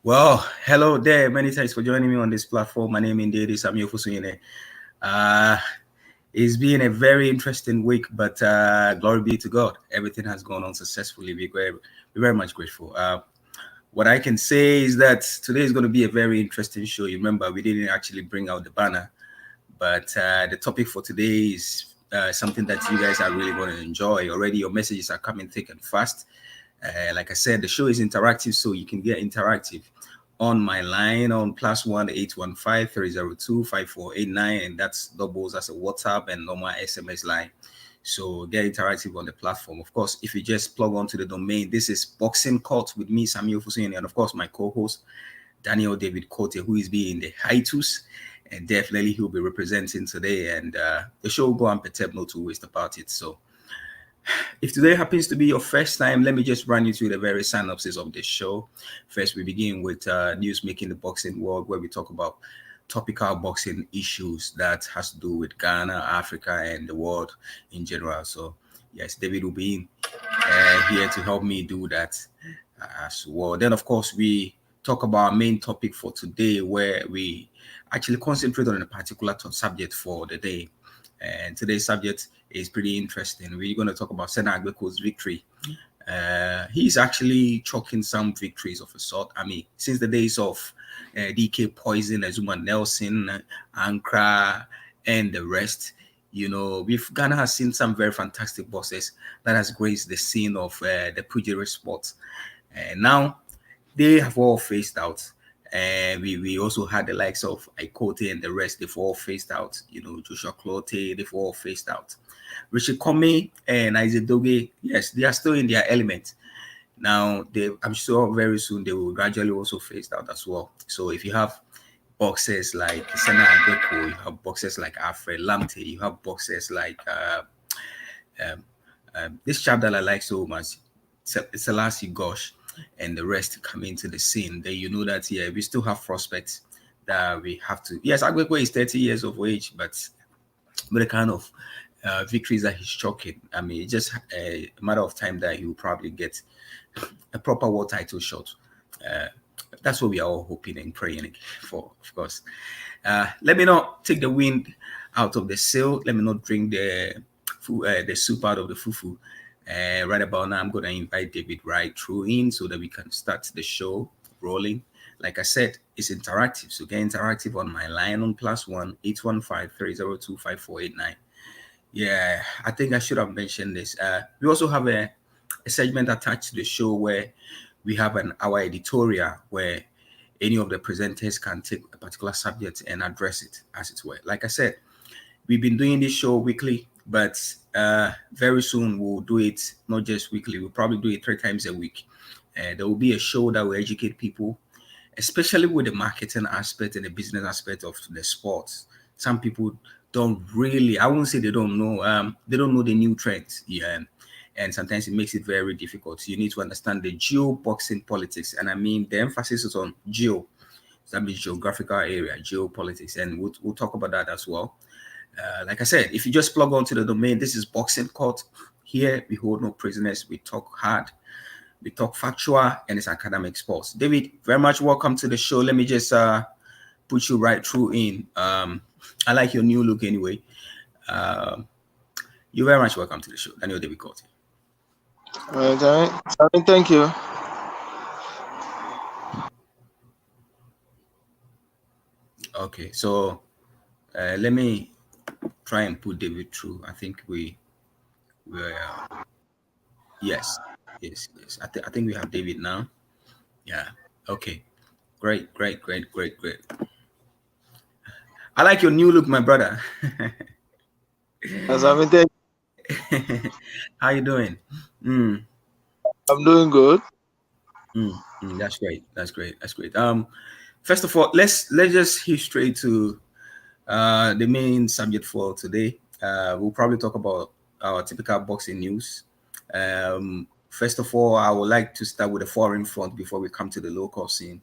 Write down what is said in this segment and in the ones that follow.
Well, hello there. Many thanks for joining me on this platform. My name indeed is Samuel Fusuyene. Uh, it's been a very interesting week, but glory be to God. Everything has gone on successfully. We're very much grateful. What I can say is that today is going to be a very interesting show. You remember, we didn't actually bring out the banner, but the topic for today is something that you guys are really going to enjoy. Already, your messages are coming thick and fast. Like I said, the show is interactive, so you can get interactive on my line on +1 815 302 5489, and that's doubles as a WhatsApp and normal SMS line. So get interactive on the platform. Of course, if you just plug onto the domain, this is Boxing Court with me, Samuel Fusini, and of course my co-host Daniel David Cote, who is being the hiatus, and definitely he'll be representing today. And the show will go on perturbed, no two ways about it. So if today happens to be your first time, let me just run you through the very synopsis of this show. First, we begin with news making the boxing world, where we talk about topical boxing issues that has to do with Ghana, Africa, and the world in general. So, yes, David will be here to help me do that as well. Then, of course, we talk about our main topic for today, where we actually concentrate on a particular subject for the day. And today's subject is pretty interesting. We're going to talk about Sena Agbeko's victory. He's actually chalking some victories of a sort. I mean, since the days of DK Poison, Azuma Nelson, Ankara, and the rest, Ghana has seen some very fantastic bosses that has graced the scene of the pugilist sport. And now they have all phased out. And we also had the likes of Ikote and the rest. They've all phased out. Joshua Clote, they've all phased out. Richard Comey and Isaac Doge, yes, they are still in their element. Now, I'm sure very soon they will gradually also phase out as well. So if you have boxers like Sena Agbeko, you have boxers like Alfred Lamte, you have boxers like this chap that I like so much, Selassie Gosh, and the rest come into the scene, then you know that, yeah, we still have prospects that we have to. Yes, Agbeko is 30 years of age, but the kind of victories that he's chalking, I mean, it's just a matter of time that he will probably get a proper world title shot. That's what we are all hoping and praying for, of course. Let me not take the wind out of the sail. Let me not drink the soup out of the fufu. Right about now, I'm going to invite David right through in so that we can start the show rolling. Like I said, it's interactive. So get interactive on my line on +1 815 302 5489. Yeah, I think I should have mentioned this. We also have a segment attached to the show where we have our editorial where any of the presenters can take a particular subject and address it, as it were. Like I said, we've been doing this show weekly, but very soon we'll do it not just weekly. We'll probably do it 3 times a week. There will be a show that will educate people, especially with the marketing aspect and the business aspect of the sports. Some people don't really, I won't say they don't know the new trends. Yeah. And sometimes it makes it very difficult. You need to understand the geo-boxing politics. And I mean, the emphasis is on geo. So that means geographical area, geopolitics. And we'll talk about that as well. Like I said, if you just plug onto the domain, this is Boxing Court. Here, we hold no prisoners. We talk hard. We talk factual, and it's academic sports. David, very much welcome to the show. Let me just put you right through in. I like your new look anyway. You're very much welcome to the show. Daniel David Cote. All right. Thank you. Okay, so let me try and put David through. I think we're yes. I think we have David now. Yeah. Okay. Great. I like your new look, my brother. As thank How you doing? Mm, I'm doing good. that's great. That's great. First of all, let's just hit straight to the main subject for today. We'll probably talk about our typical boxing news. First of all, I would like to start with the foreign front before we come to the local scene.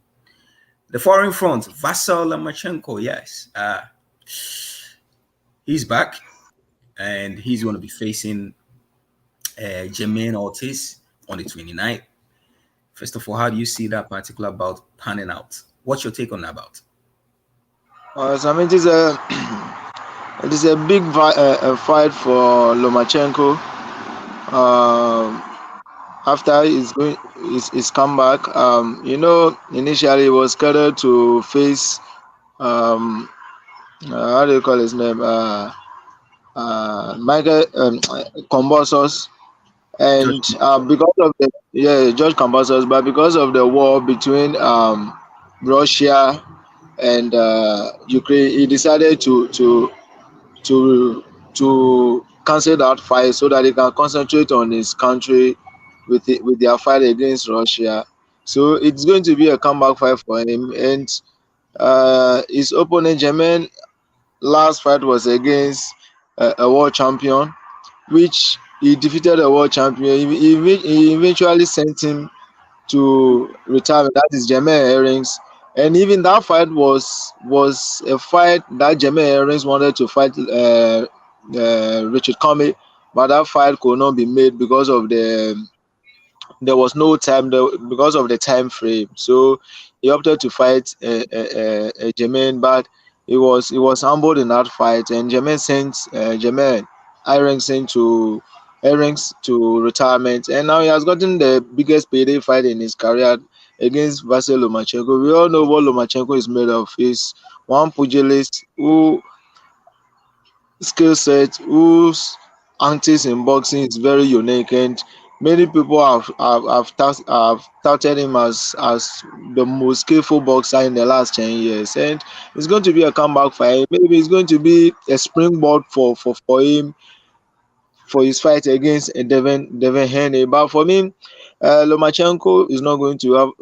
The foreign front, Vasyl Lomachenko, yes. He's back and he's going to be facing Jermaine Ortiz on the 29th. First of all, how do you see that particular bout panning out? What's your take on that bout? So I mean, it is a big fight for Lomachenko. Um, After his comeback, initially he was scheduled to face how do you call his name? Michael Combosos, George and Camacho. because of the George Combosos, but because of the war between Russia and Ukraine, he decided to to cancel that fight so that he can concentrate on his country with their fight against Russia. So it's going to be a comeback fight for him, and his opponent Jermaine last fight was against a world champion, which he defeated a world champion. He eventually sent him to retirement. That is Jermaine Herrings. And even that fight was a fight that Jermaine Herrings wanted to fight Richard Comey, but that fight could not be made because of there was no time there because of the time frame. So he opted to fight Jermaine, but he was humbled in that fight, and Jermaine sent Jermaine Herrings to retirement, and now he has gotten the biggest payday fight in his career against Vasily Lomachenko. We all know what Lomachenko is made of. He's one pugilist who skill set whose antics in boxing is very unique, and many people have touted him as the most skillful boxer in the last 10 years, and it's going to be a comeback for him. Maybe it's going to be a springboard for him for his fight against Devin Haney. But for me, Lomachenko is not going to have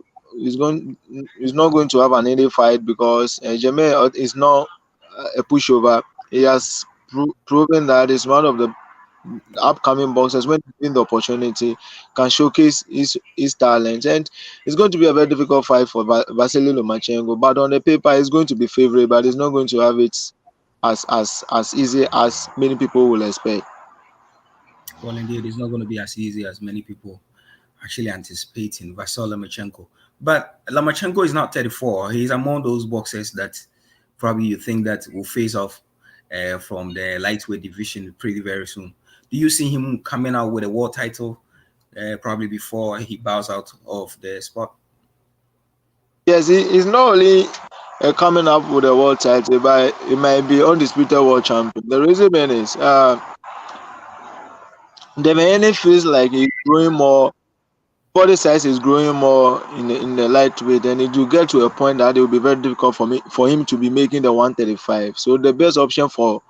an easy fight because Jermaine is not a pushover. He has proven that he's one of the upcoming boxers when given the opportunity can showcase his talent, and it's going to be a very difficult fight for Vasily Lomachenko. But on the paper, it's going to be favorable, but he's not going to have it as easy as many people will expect. Well, indeed, it's not going to be as easy as many people actually anticipating Vasily Lomachenko. But Lomachenko is not 34. He's among those boxers that probably you think that will face off from the lightweight division pretty very soon. Do you see him coming out with a world title probably before he bows out of the spot? Yes, he's not only coming up with a world title, but he might be undisputed world champion. The reason being is Demiani feels like he's growing more. Body size is growing more in the lightweight, and it will get to a point that it will be very difficult for him to be making the 135. So the best option for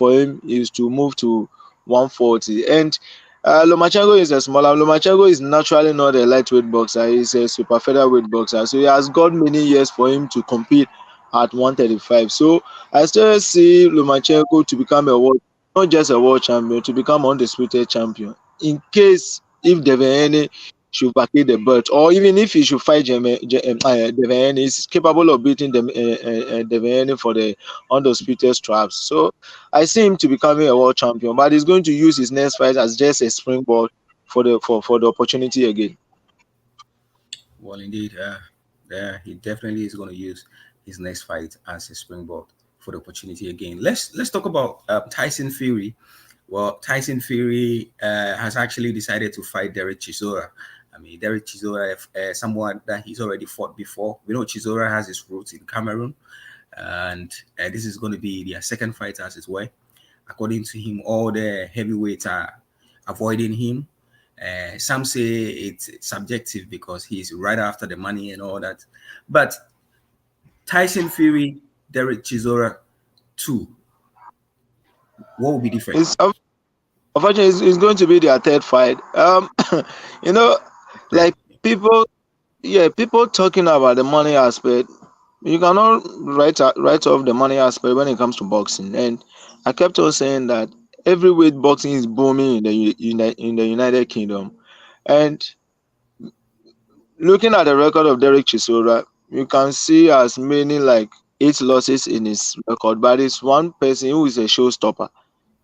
him is to move to 140. And Lomachenko is a smaller. Lomachenko is naturally not a lightweight boxer. He's a super featherweight boxer. So he has got many years for him to compete at 135. So I still see Lomachenko to become not just a world champion, to become undisputed champion. In case if Devin should vacate the belt, or even if he should fight Devin, is capable of beating Devin for the undisputed straps. So I see him to becoming a world champion, but he's going to use his next fight as just a springboard for the opportunity again. Well, indeed, he definitely is going to use his next fight as a springboard for the opportunity again. Let's talk about Tyson Fury. Well, Tyson Fury has actually decided to fight Derek Chisora. I mean, Derek Chisora, someone that he's already fought before. We know Chisora has his roots in Cameroon, and this is going to be their second fight as his way. According to him, all the heavyweights are avoiding him. Some say it's subjective because he's right after the money and all that. But Tyson Fury, Derek Chisora, 2, what will be different? Unfortunately, it's going to be their third fight. You know, Third. like people talking about the money aspect. You cannot write off the money aspect when it comes to boxing. And I kept on saying that heavyweight boxing is booming in the United Kingdom. And looking at the record of Derek Chisora, you can see as many like 8 losses in his record, but it's one person who is a showstopper.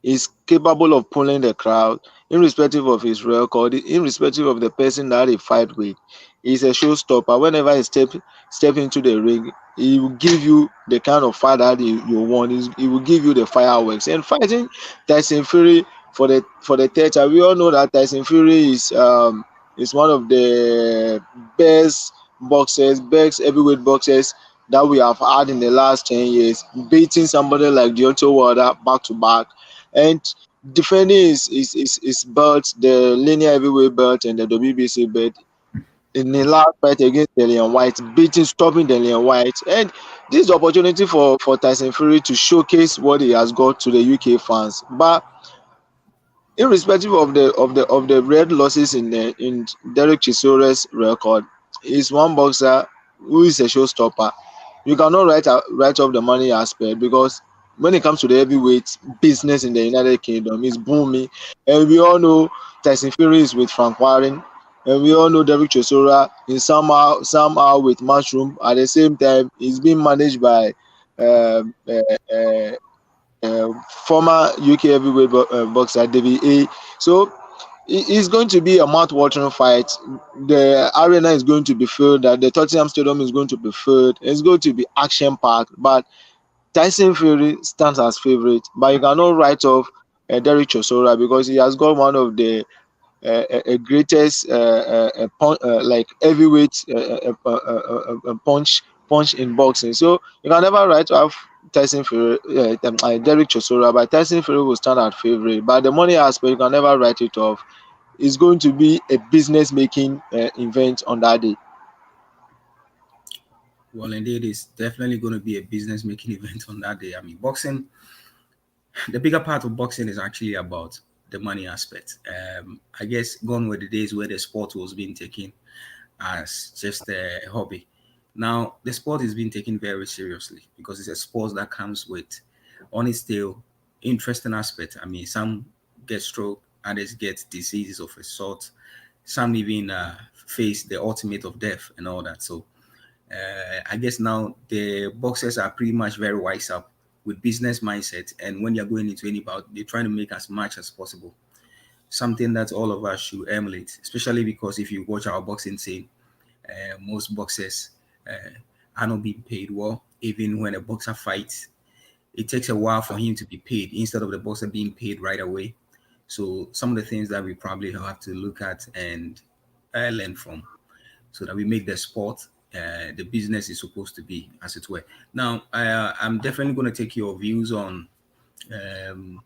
Is capable of pulling the crowd. irrespective of his record, irrespective of the person that he fight with, he's a showstopper. Whenever he step into the ring, he will give you the kind of fight that you want. He will give you the fireworks. And fighting Tyson Fury for the third time, we all know that Tyson Fury is one of the best boxers, best heavyweight boxers that we have had in the last 10 years, beating somebody like Deontay Wilder back to back, and defending his belt, the linear heavyweight belt and the WBC belt in the last fight against Dillian White, stopping Dillian White. And this is the opportunity for Tyson Fury to showcase what he has got to the UK fans. But irrespective of the red losses in Derek Chisora's record, he's one boxer who is a showstopper. You cannot write off the money aspect, because when it comes to the heavyweight business in the United Kingdom, it's booming, and we all know Tyson Fury is with Frank Warren, and we all know Derek Chisora is somehow with Mushroom. At the same time, he's being managed by um, uh, uh, former UK heavyweight boxer David A. So it's going to be a mouth-watering fight. The arena is going to be filled. That the Tottenham Stadium is going to be filled. It's going to be action-packed. But Tyson Fury stands as favorite. But you cannot write off Derek Chisora, because he has got one of the greatest like heavyweight punch in boxing. So you can never write off Tyson Fury, Derek Chisora, but Tyson Fury will stand at favorite. But the money aspect, you can never write it off. It's going to be a business making event on that day. Well, indeed, it's definitely going to be a business making event on that day. I mean, boxing, the bigger part of boxing is actually about the money aspect. I guess gone were the days where the sport was being taken as just a hobby. Now, the sport is being taken very seriously because it's a sport that comes with, on its tail, interesting aspect. I mean, some get stroke, others get diseases of a sort, some even face the ultimate of death and all that. So, I guess now the boxers are pretty much very wise up with business mindset, and when you're going into any bout, they're trying to make as much as possible. Something that all of us should emulate, especially because if you watch our boxing scene, most boxers uh, are not being paid well. Even when a boxer fights, it takes a while for him to be paid instead of the boxer being paid right away. So some of the things that we probably have to look at and learn from, so that we make the sport the business is supposed to be, as it were. Now, I'm definitely going to take your views on um,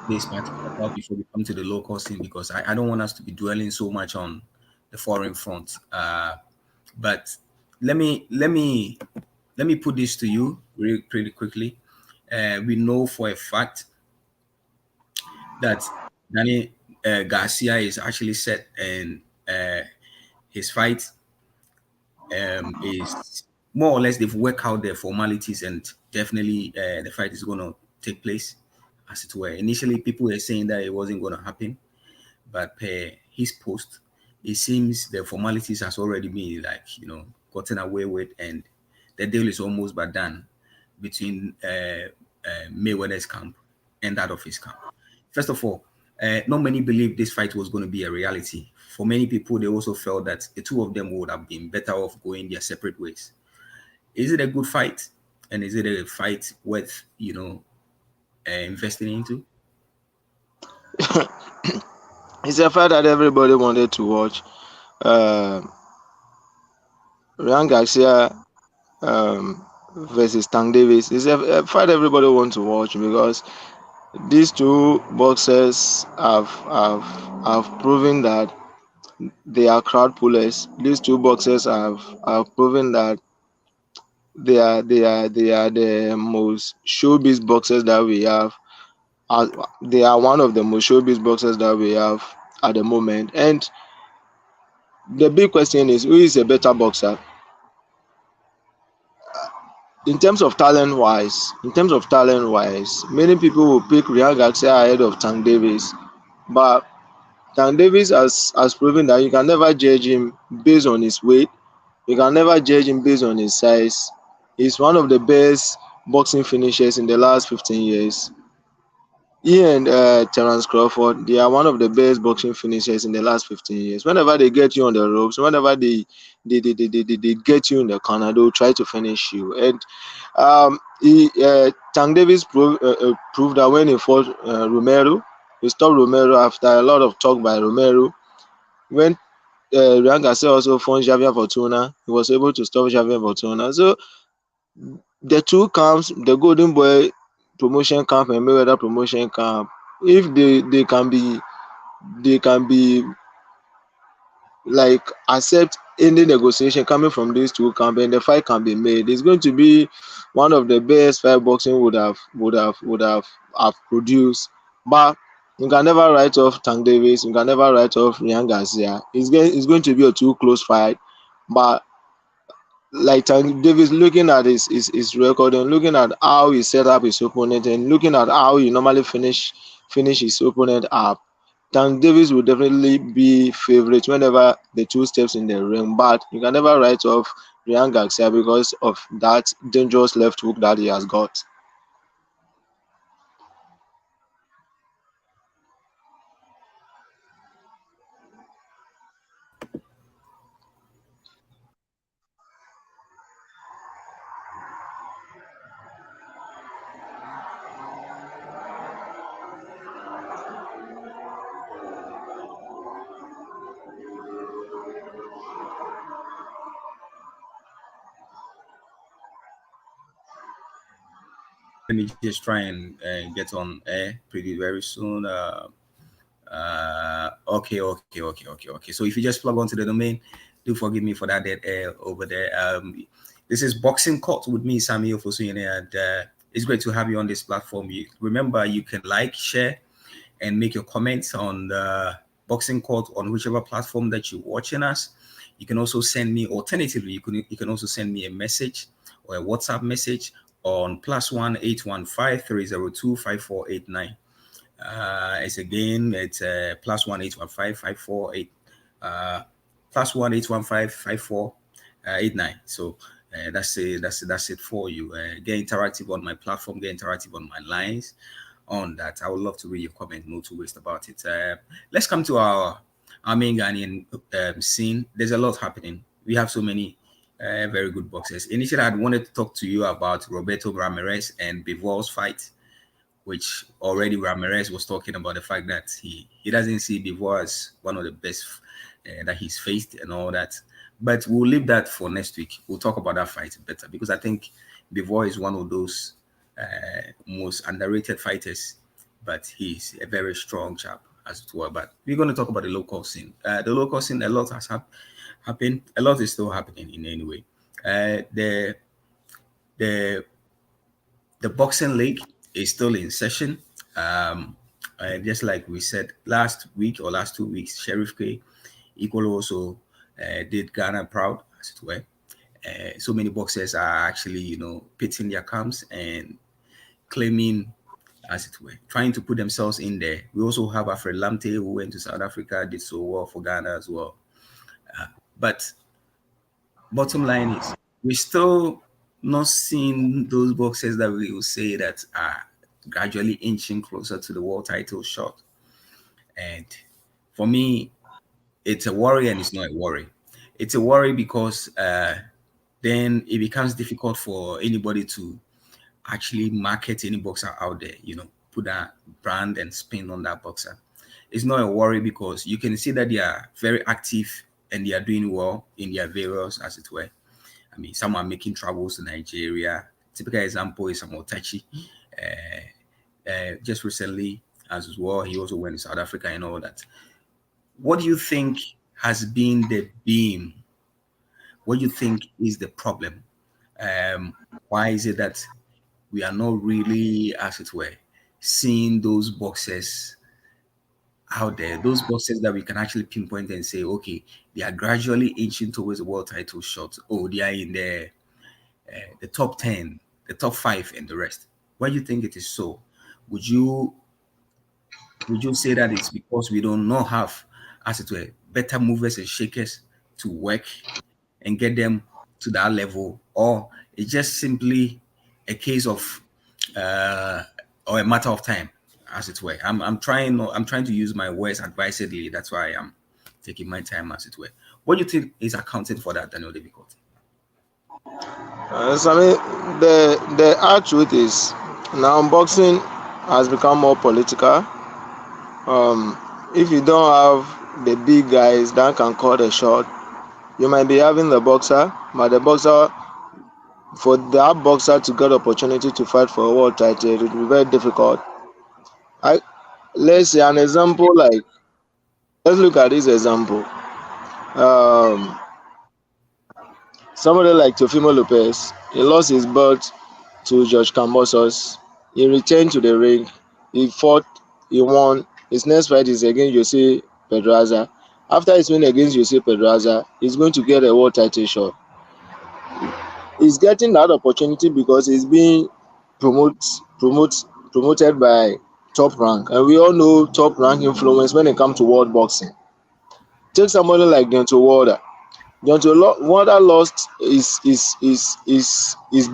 this particular part before we come to the local scene, because I don't want us to be dwelling so much on the foreign front. But let me let me let me put this to you really pretty quickly. We know for a fact that Danny Garcia is actually set, and his fight is more or less they've worked out their formalities, and definitely the fight is going to take place, as it were. Initially, people were saying that it wasn't going to happen, but per his post, it seems the formalities has already been gotten away with, and the deal is almost but done between Mayweather's camp and that of his camp. First of all, not many believed this fight was going to be a reality. For many people, they also felt that the two of them would have been better off going their separate ways. Is it a good fight? And is it a fight worth, investing into? It's a fight that everybody wanted to watch. Uh, Ryan Garcia versus Tank Davis is a fight everybody wants to watch, because these two boxers have proven that they are crowd pullers. These two boxers have proven that they are the most showbiz boxers that we have. They are one of the most showbiz boxers that we have at the moment. And the big question is, who is a better boxer? In terms of talent wise, many people will pick Ryan Garcia ahead of Tank Davis. But Tank Davis has proven that you can never judge him based on his weight. You can never judge him based on his size. He's one of the best boxing finishers in the last 15 years. He and Terence Crawford, they are one of the best boxing finishers in the last 15 years. Whenever they get you on the ropes, whenever they get you in the corner, they'll try to finish you. And Tank Davis proved that when he fought Romero, he stopped Romero after a lot of talk by Romero. When Ryan Garcia also fought Javier Fortuna, he was able to stop Javier Fortuna. So the two camps, the Golden Boy promotion camp and Mayweather promotion camp, if they can be like accept any negotiation coming from these two camps and the fight can be made, it's going to be one of the best fight boxing would have produced. But you can never write off Tank Davis, you can never write off Ryan Garcia. It's going to be a too close fight. But like Tank Davis, looking at his record and looking at how he set up his opponent and looking at how he normally finish his opponent up, Tank Davis will definitely be favorite whenever the two steps in the ring. But you can never write off Ryan Garcia because of that dangerous left hook that he has got. Let me just try and get on air pretty very soon. Okay. So if you just plug onto the domain, do forgive me for that dead air over there. This is Boxing Court with me, Samuel Fosuyene, and it's great to have you on this platform. Remember, you can like, share, and make your comments on the Boxing Court on whichever platform that you're watching us. You can also send me, alternatively, you can also send me a message or a WhatsApp message on +1 815 302 5489. It's again, it's +1 815 548 +1 815 5489. So that's it. That's it for you. Get interactive on my platform. Get interactive on my lines. On that, I would love to read your comment. No two waste about it. Let's come to our main Ghanaian scene. There's a lot happening. We have so many very good boxers. Initially, I wanted to talk to you about Roberto Ramirez and Bivol's fight, which already Ramirez was talking about the fact that he doesn't see Bivol as one of the best that he's faced and all that. But we'll leave that for next week. We'll talk about that fight better because I think Bivol is one of those most underrated fighters, but he's a very strong chap as it were. But we're going to talk about the local scene. The local scene, a lot has happened. A lot is still happening in any way. The the boxing league is still in session. Just like we said last week or last 2 weeks, Sheriff K equally also did Ghana proud, as it were. So many boxers are actually, pitching their camps and claiming, as it were, trying to put themselves in there. We also have Alfred Lamte, who went to South Africa, did so well for Ghana as well. But bottom line is, we're still not seeing those boxers that we will say that are gradually inching closer to the world title shot. And for me, it's a worry and it's not a worry. It's a worry because then it becomes difficult for anybody to actually market any boxer out there, put that brand and spin on that boxer. It's not a worry because you can see that they are very active and they are doing well in their various, as it were. I mean, some are making travels to Nigeria. Typical example is Samotachi. Just recently, as well, he also went to South Africa and all that. What do you think has been the beam? What do you think is the problem? Why is it that we are not really, as it were, seeing those boxes out there, those boxes that we can actually pinpoint and say, okay, they are gradually inching towards the world title shot. Oh, they are in the top 10, the top 5, and the rest. Why do you think it is so? Would you say that it's because we don't know have, as it were, better movers and shakers to work and get them to that level, or it's just simply a case of or a matter of time, as it were. I'm trying to use my words advisedly. That's why I'm taking my time, as it were. What do you think is accounting for that, Daniel difficulty? So I mean, the hard truth is now boxing has become more political. If you don't have the big guys that can call the shot, you might be having the boxer, but the boxer, for that boxer to get opportunity to fight for a world title, it will be very difficult. I Let's say an example like, let's look at this example. Um, Somebody like Teofimo Lopez, he lost his belt to George Cambosos. He returned to the ring. He fought. He won. His next fight is against Jose Pedraza. After his win against Jose Pedraza, he's going to get a world title shot. He's getting that opportunity because he's being promote, promote, promoted by Top Rank, and we all know Top Rank influence when it comes to world boxing. Take somebody like Deontay Wilder. Wilder lost his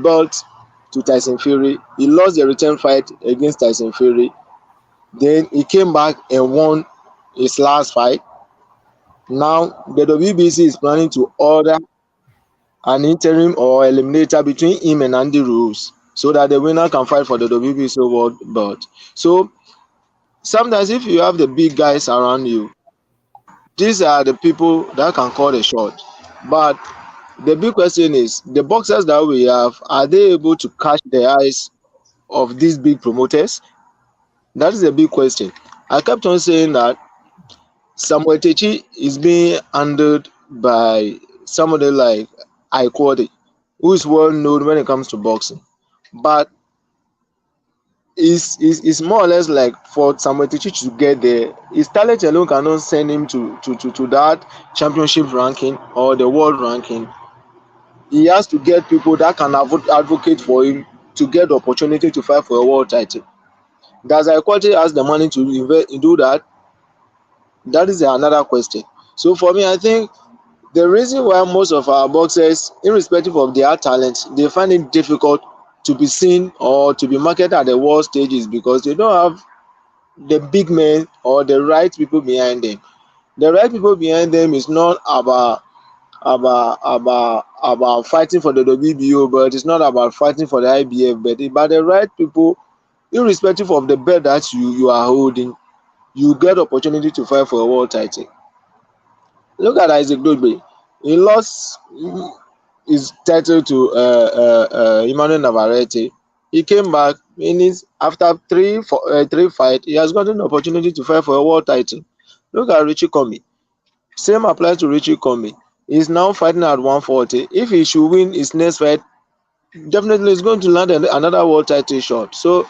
belt to Tyson Fury. He lost the return fight against Tyson Fury. Then he came back and won his last fight. Now the WBC is planning to order an interim or eliminator between him and Andy Ruiz so that the winner can fight for the WBC world belt. So sometimes if you have the big guys around you, these are the people that can call the shot. But the big question is, the boxers that we have, are they able to catch the eyes of these big promoters? That is a big question. I kept on saying that Samuel Techi is being handled by somebody like Ikwode, who is well known when it comes to boxing. But it's more or less like for Samuel Techi to get there, his talent alone cannot send him to that championship ranking or the world ranking. He has to get people that can advocate for him to get the opportunity to fight for a world title. Does Ikwate has the money to do that? That is another question. So for me, I think the reason why most of our boxers, irrespective of their talent, they find it difficult to be seen or to be marketed at the world stage is because they don't have the big men or the right people behind them. The right people behind them is not about fighting for the WBO, but it's not about fighting for the IBF, but the right people, irrespective of the belt that you are holding, you get opportunity to fight for a world title. Look at Isaac Dogbe. He lost his title to Emmanuel Navarrete. He came back in his after three fights. He has gotten the opportunity to fight for a world title. Look at Richie Comey. Same applies to Richie Comey. He's now fighting at 140. If he should win his next fight, definitely he's going to land another world title shot. So,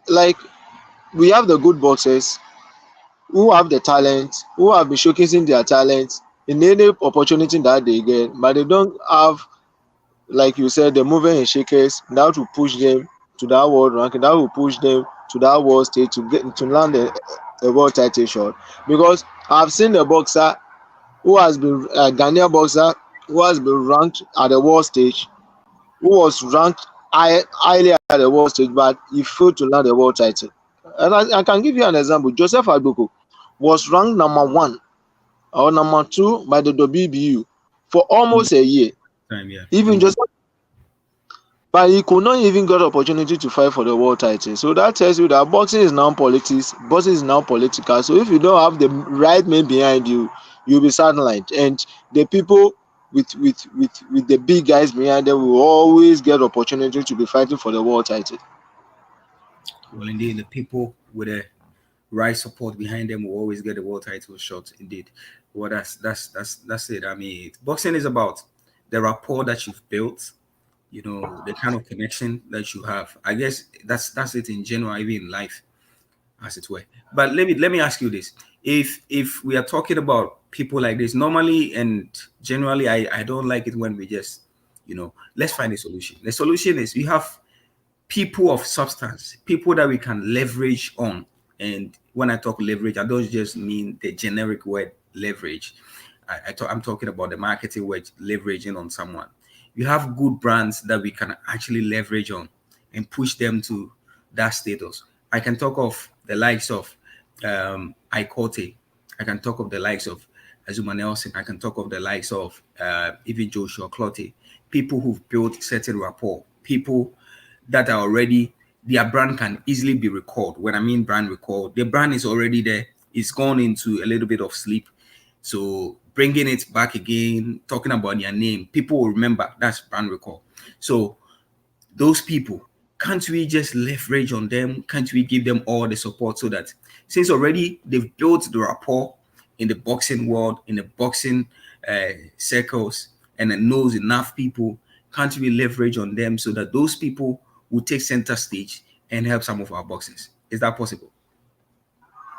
like, we have the good boxers who have the talent, who have been showcasing their talent in any opportunity that they get, but they don't have, like you said, the movers and shakers that will push them to that world ranking, that will push them to that world stage to get to land a world title shot. Because I've seen a boxer who has been a Ghanaian boxer who has been ranked at the world stage, who was ranked highly at the world stage, but he failed to land a world title. And I can give you an example. Joseph Agbeko was ranked number one or number two by the WBU for almost a year. Time, yeah. Even Joseph, but he could not even get opportunity to fight for the world title. So that tells you that boxing is now politics, boxing is now political. So if you don't have the right men behind you, you'll be sidelined. And the people with the big guys behind them will always get opportunity to be fighting for the world title. Well, indeed, the people with the right support behind them will always get the world title shot. Indeed, well, that's it. I mean, boxing is about the rapport that you've built. You know, the kind of connection that you have. I guess that's it in general, even in life, as it were. But let me ask you this: if we are talking about people like this, normally and generally, I don't like it when we just, let's find a solution. The solution is we have people of substance, people that we can leverage on. And when I talk leverage, I don't just mean the generic word leverage. I'm talking about the marketing word leveraging on someone. You have good brands that we can actually leverage on and push them to that status. I can talk of the likes of Ikote. I can talk of the likes of Azuma Nelson. I can talk of the likes of even Joshua Clottey. People who've built certain rapport. People that are already, their brand can easily be recalled. When I mean brand recall, the brand is already there. It's gone into a little bit of sleep. So bringing it back again, talking about their name, people will remember. That's brand recall. So those people, can't we just leverage on them? Can't we give them all the support so that since already they've built the rapport in the boxing world, in the boxing circles, and it knows enough people, can't we leverage on them so that those people will take center stage and help some of our boxers? Is that possible?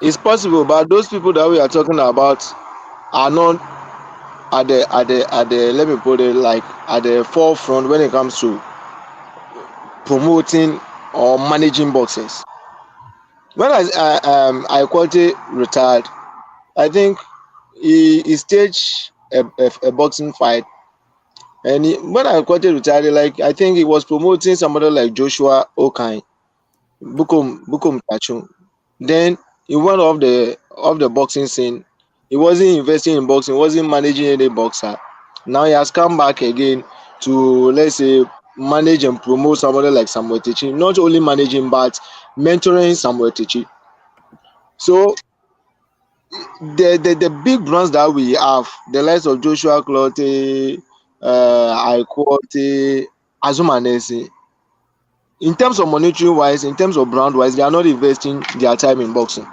It's possible, but those people that we are talking about are not at the let me put it like at the forefront when it comes to promoting or managing boxers. When I quality retired, I think he staged a boxing fight, and when I quality retired, like I think he was promoting somebody like Joshua Okai, Bukum Tachung. Then he went off the boxing scene. He wasn't investing in boxing, wasn't managing any boxer. Now he has come back again to, let's say, manage and promote somebody like Samuel Techi. Not only managing but mentoring Samuel Techi. So the big brands that we have, the likes of Joshua Clottey, Aikote, Azuma Nesi, in terms of monetary wise, in terms of brand wise, they are not investing their time in boxing.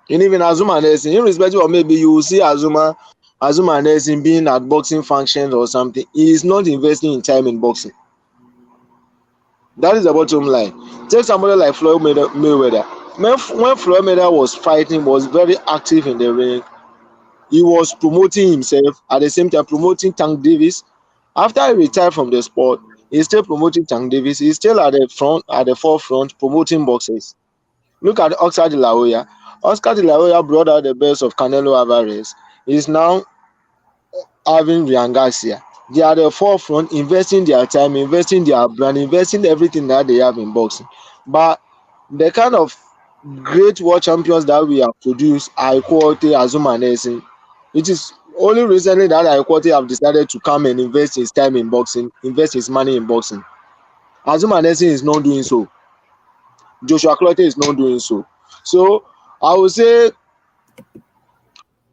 And even Azuma Nelson, irrespective of maybe you will see Azuma Nelson being at boxing functions or something, he is not investing in time in boxing. That is the bottom line. Take somebody like Floyd Mayweather. When Floyd Mayweather was fighting, was very active in the ring. He was promoting himself at the same time promoting Tank Davis. After he retired from the sport, he's still promoting Tank Davis. He's still at the forefront promoting boxers. Look at Oscar De La Hoya. Oscar De La Hoya brought out the best of Canelo Alvarez. He's now having Ryan Garcia. They are at the forefront, investing their time, investing their brand, investing everything that they have in boxing. But the kind of great world champions that we have produced, Aikote, Azuma Nelson, it is only recently that Aikote have decided to come and invest his time in boxing, invest his money in boxing. Azuma Nelson is not doing so. Joshua Clottey is not doing so. So I would say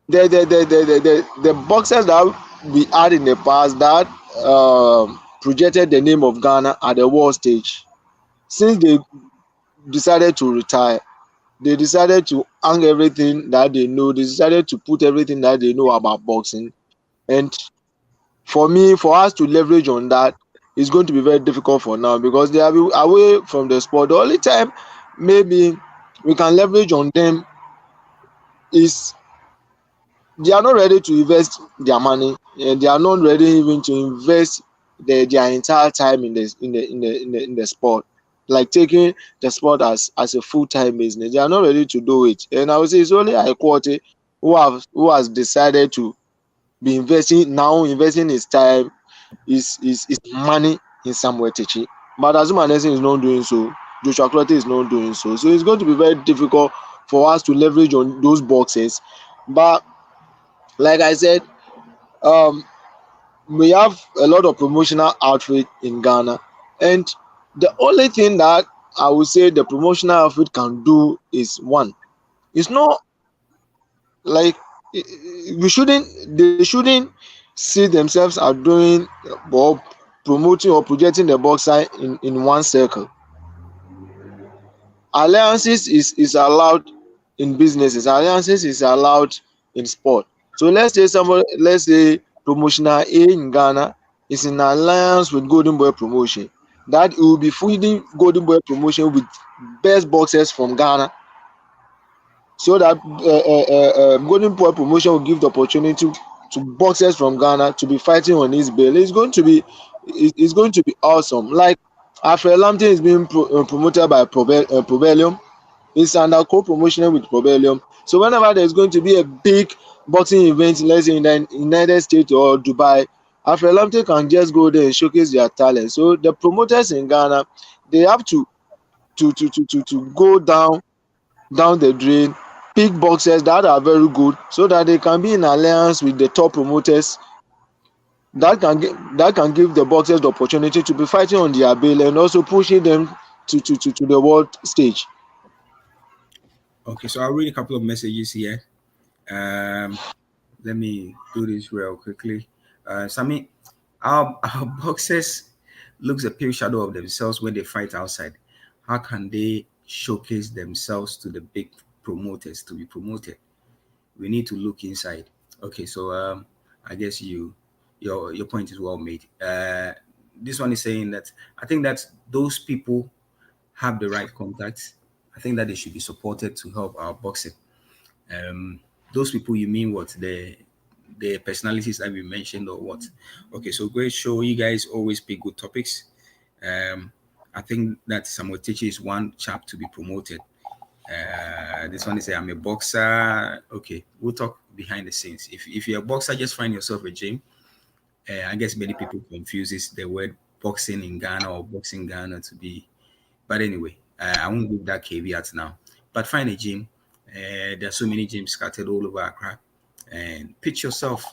the boxers that we had in the past that projected the name of Ghana at the world stage, since they decided to retire, they decided to hang everything that they know. They decided to put everything that they know about boxing. And for me, for us to leverage on that, it's going to be very difficult for now because they are away from the sport. The only time maybe we can leverage on them is they are not ready to invest their money, and they are not ready even to invest their entire time in the sport, like taking the sport as a full-time business. They are not ready to do it, and I would say it's only Aikote who has decided to be investing his time, his money in Samuel Techi. But Azuma Nelson is not doing so. Joshua Clottey is not doing so. So it's going to be very difficult for us to leverage on those boxes. But like I said, um, we have a lot of promotional outfit in Ghana, and the only thing that I would say the promotional outfit can do is one. It's not like we shouldn't. They shouldn't see themselves as doing or promoting or projecting the boxer in one circle. Alliances is allowed in businesses. Alliances is allowed in sport. So let's say promotional A in Ghana is in alliance with Golden Boy Promotion. That it will be feeding Golden Boy Promotion with best boxers from Ghana, so that Golden Boy Promotion will give the opportunity to boxers from Ghana to be fighting on his bill. It's going to be awesome. Like Alfred Lampton is being promoted by Probelium. It's under co-promotion with Probelium. So whenever there's going to be a big boxing event, let's say in the United States or Dubai, Alfred Lampton can just go there and showcase their talent. So the promoters in Ghana, they have to go down down the drain, pick boxers that are very good so that they can be in alliance with the top promoters that can give the boxers the opportunity to be fighting on their bill and also pushing them to the world stage. Okay, so I'll read a couple of messages here. Um, Let me do this real quickly. Sammy, our boxers looks a pale shadow of themselves when they fight outside. How can they showcase themselves to the big promoters to be promoted? We need to look inside. Okay, so I guess your point is well made. This one is saying that I think that those people have the right contacts. I think that they should be supported to help our boxing. Um, those people, you mean what? The personalities that we mentioned or what? Okay, so great show. You guys always pick good topics. Um, I think that Samuel Techi is one chap to be promoted. This one is say I'm a boxer. Okay, we'll talk behind the scenes. If you're a boxer, just find yourself a gym. I guess many people confuses the word boxing in Ghana or boxing Ghana to be. But anyway, I won't give that caveat now. But find a gym. There are so many gyms scattered all over Accra, and pitch yourself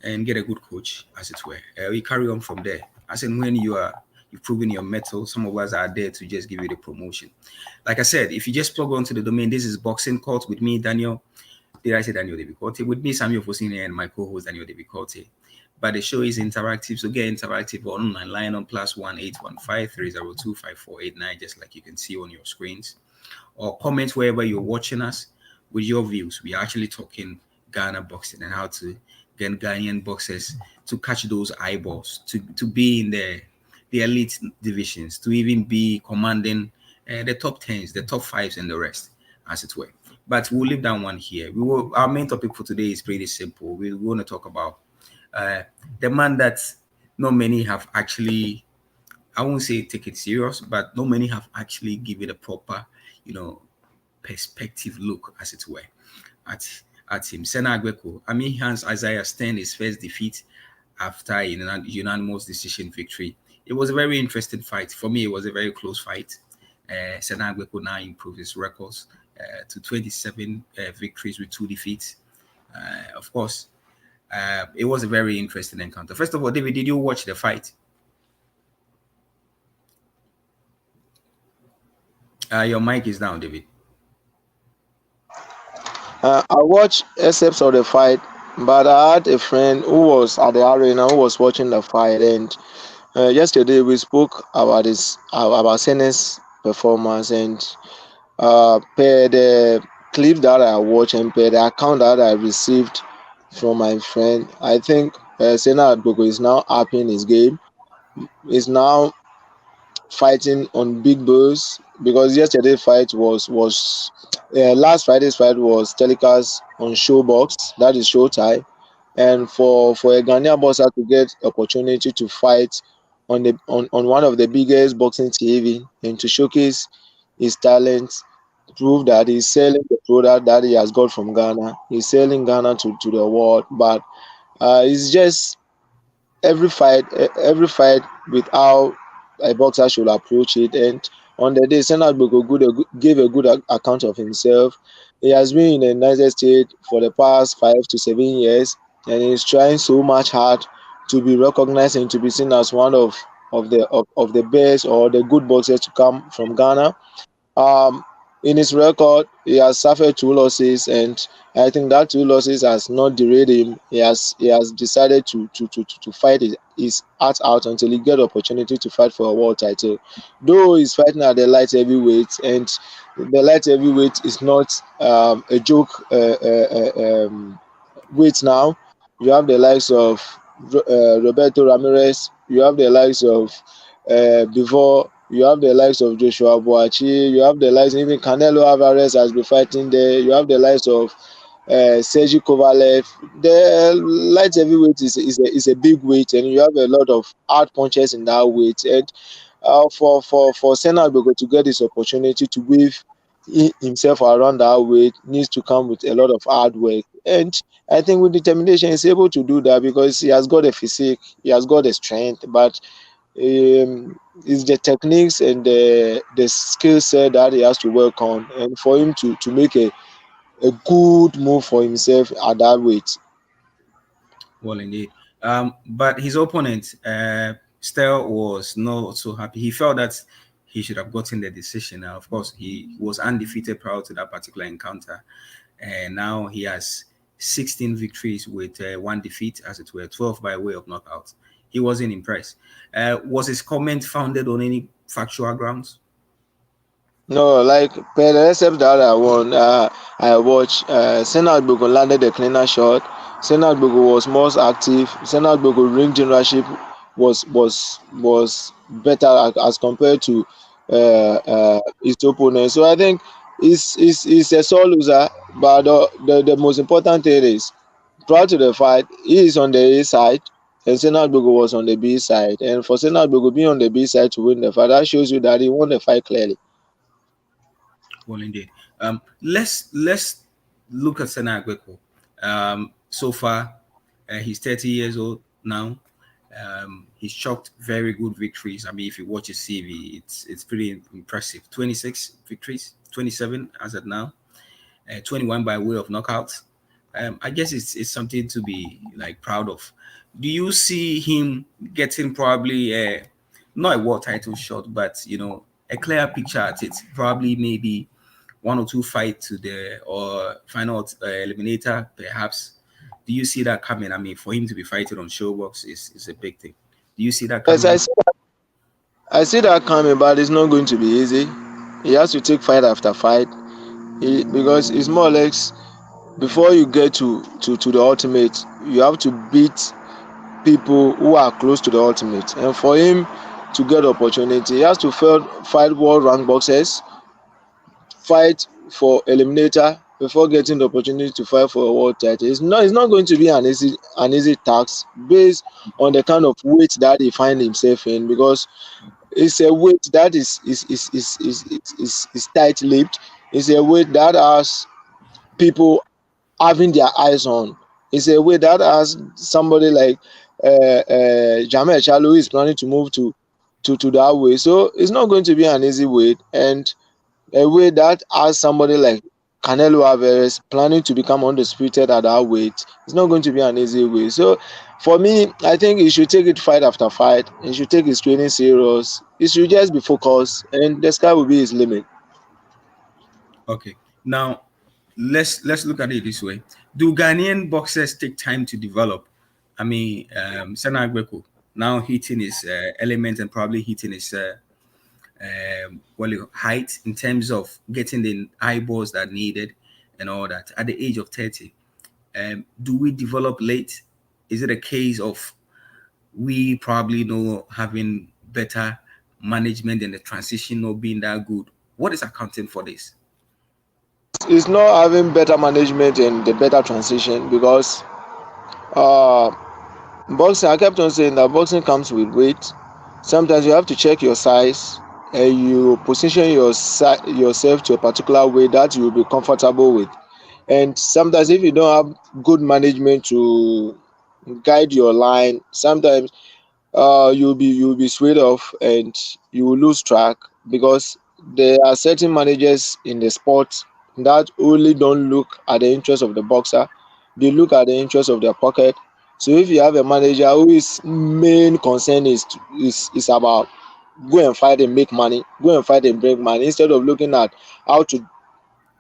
and get a good coach, as it were. We carry on from there. As in when you've proven your mettle, some of us are there to just give you the promotion. Like I said, if you just plug onto the domain, this is Boxing Court with me, Daniel. Did I say Daniel Debicote? With me, Samuel Fosine, and my co-host Daniel Debicote. But the show is interactive, so get interactive on my line on +1 815 302 5489, just like you can see on your screens, or comment wherever you're watching us with your views. We are actually talking Ghana boxing and how to get Ghanaian boxers to catch those eyeballs, to be in the elite divisions, to even be commanding the top tens, the top fives, and the rest, as it were. But we'll leave that one here. Our main topic for today is pretty simple. We want to talk about the man that not many have actually, I won't say take it serious, but not many have actually given a proper, perspective look, as it were, at at him. Sena Agbeko. I mean, Hans Isaiah Sten his first defeat after a unanimous decision victory. It was a very interesting fight. For me, it was a very close fight. Sena Agbeko now improved his records to 27 victories with 2 defeats. Of course, it was a very interesting encounter. First of all, David, did you watch the fight? Your mic is down, David. I watched excerpts of the fight, but I had a friend who was at the arena who was watching the fight, and yesterday we spoke about about Sene's performance, and per the clip that I watched and per the account that I received from my friend, I think Sena Agbeko is now upping his game. Is now fighting on big bills because yesterday's fight was last Friday's fight was telecast on Showbox, that is Showtime, and for a Ghanaian boxer to get opportunity to fight on one of the biggest boxing TV and to showcase his talent, prove that he's selling the product that he has got from Ghana. He's selling Ghana to the world, but it's just every fight with how a boxer should approach it. And on the day, Sena Agbeko gave a good account of himself. He has been in the United States for the past 5 to 7 years, and he's trying so much hard to be recognized and to be seen as one of the best or the good boxers to come from Ghana. Um, in his record, he has suffered 2 losses, and I think that 2 losses has not derailed him. He has decided to fight his heart out until he get opportunity to fight for a world title. Though he's fighting at the light heavyweight, and the light heavyweight is not a joke weight now. You have the likes of Roberto Ramirez. You have the likes of before. You have the likes of Joshua Boachi. You have the likes even Canelo Alvarez has been fighting there. You have the likes of Sergey Kovalev. The light heavyweight is a big weight, and you have a lot of hard punches in that weight. And for Sena Agbeko to get this opportunity to wave himself around that weight needs to come with a lot of hard work. And I think with determination, he's able to do that because he has got a physique, he has got a strength, but It's the techniques and the skill set that he has to work on, and for him to make a good move for himself at that weight. Well, indeed. But his opponent, Stel, was not so happy. He felt that he should have gotten the decision. Now, of course, he was undefeated prior to that particular encounter, and now he has 16 victories with one defeat, as it were, 12 by way of knockout. He wasn't impressed. Was his comment founded on any factual grounds? No, like per the except that I watched Sena Agbeko landed a cleaner shot. Sena Agbeko was most active. Sena Agbeko ring generalship was better as compared to his opponent. So I think he's a sore loser. But the most important thing is prior to the fight, he is on the A side and Sena Agbeko was on the B side. And for Sena Agbeko being on the B side to win the fight, that shows you that he won the fight clearly. Well, indeed. Let's look at Sena Agbeko. So far, he's 30 years old now. He's chalked very good victories. I mean, if you watch his CV, it's pretty impressive. 26 victories, 27 as of now, 21 by way of knockouts. I guess it's something to be like proud of. Do you see him getting probably not a world title shot, but a clear picture at it? Probably maybe one or two fight to the or final eliminator, perhaps. Do you see that coming? I mean, for him to be fighting on Showbox is a big thing. Do you see that Yes, coming? I see that coming, but it's not going to be easy. He has to take fight after fight because it's more or less before you get to the ultimate, you have to beat people who are close to the ultimate. And for him to get opportunity, he has to fight world rank boxers, fight for eliminator before getting the opportunity to fight for a world title. It's not going to be an easy task based on the kind of weight that he find himself in because it's a weight that is tight-lipped. It's a weight that has people having their eyes on. It's a weight that has somebody like Jamel Charlo who is planning to move to that way. So it's not going to be an easy weight, and a way that has somebody like Canelo Alvarez planning to become undisputed at that weight. It's not going to be an easy way. So for me, I think he should take it fight after fight. He should take his training serious. He should just be focused, and the sky will be his limit. Okay. Now let's look at it this way. Do Ghanaian boxers take time to develop? I mean, Sena Agbeko now hitting his element and probably hitting his height in terms of getting the eyeballs that needed and all that at the age of 30. Do we develop late? Is it a case of we probably know having better management and the transition not being that good? What is accounting for this? It's not having better management and the better transition because uh, boxing. I kept on saying that boxing comes with weight. Sometimes you have to check your size and you position yourself to a particular way that you will be comfortable with. And sometimes if you don't have good management to guide your line, sometimes you'll be swayed off and you will lose track because there are certain managers in the sport that only don't look at the interest of the boxer, they look at the interest of their pocket. So if you have a manager whose main concern is about go and fight and make money, go and fight and break money, instead of looking at how to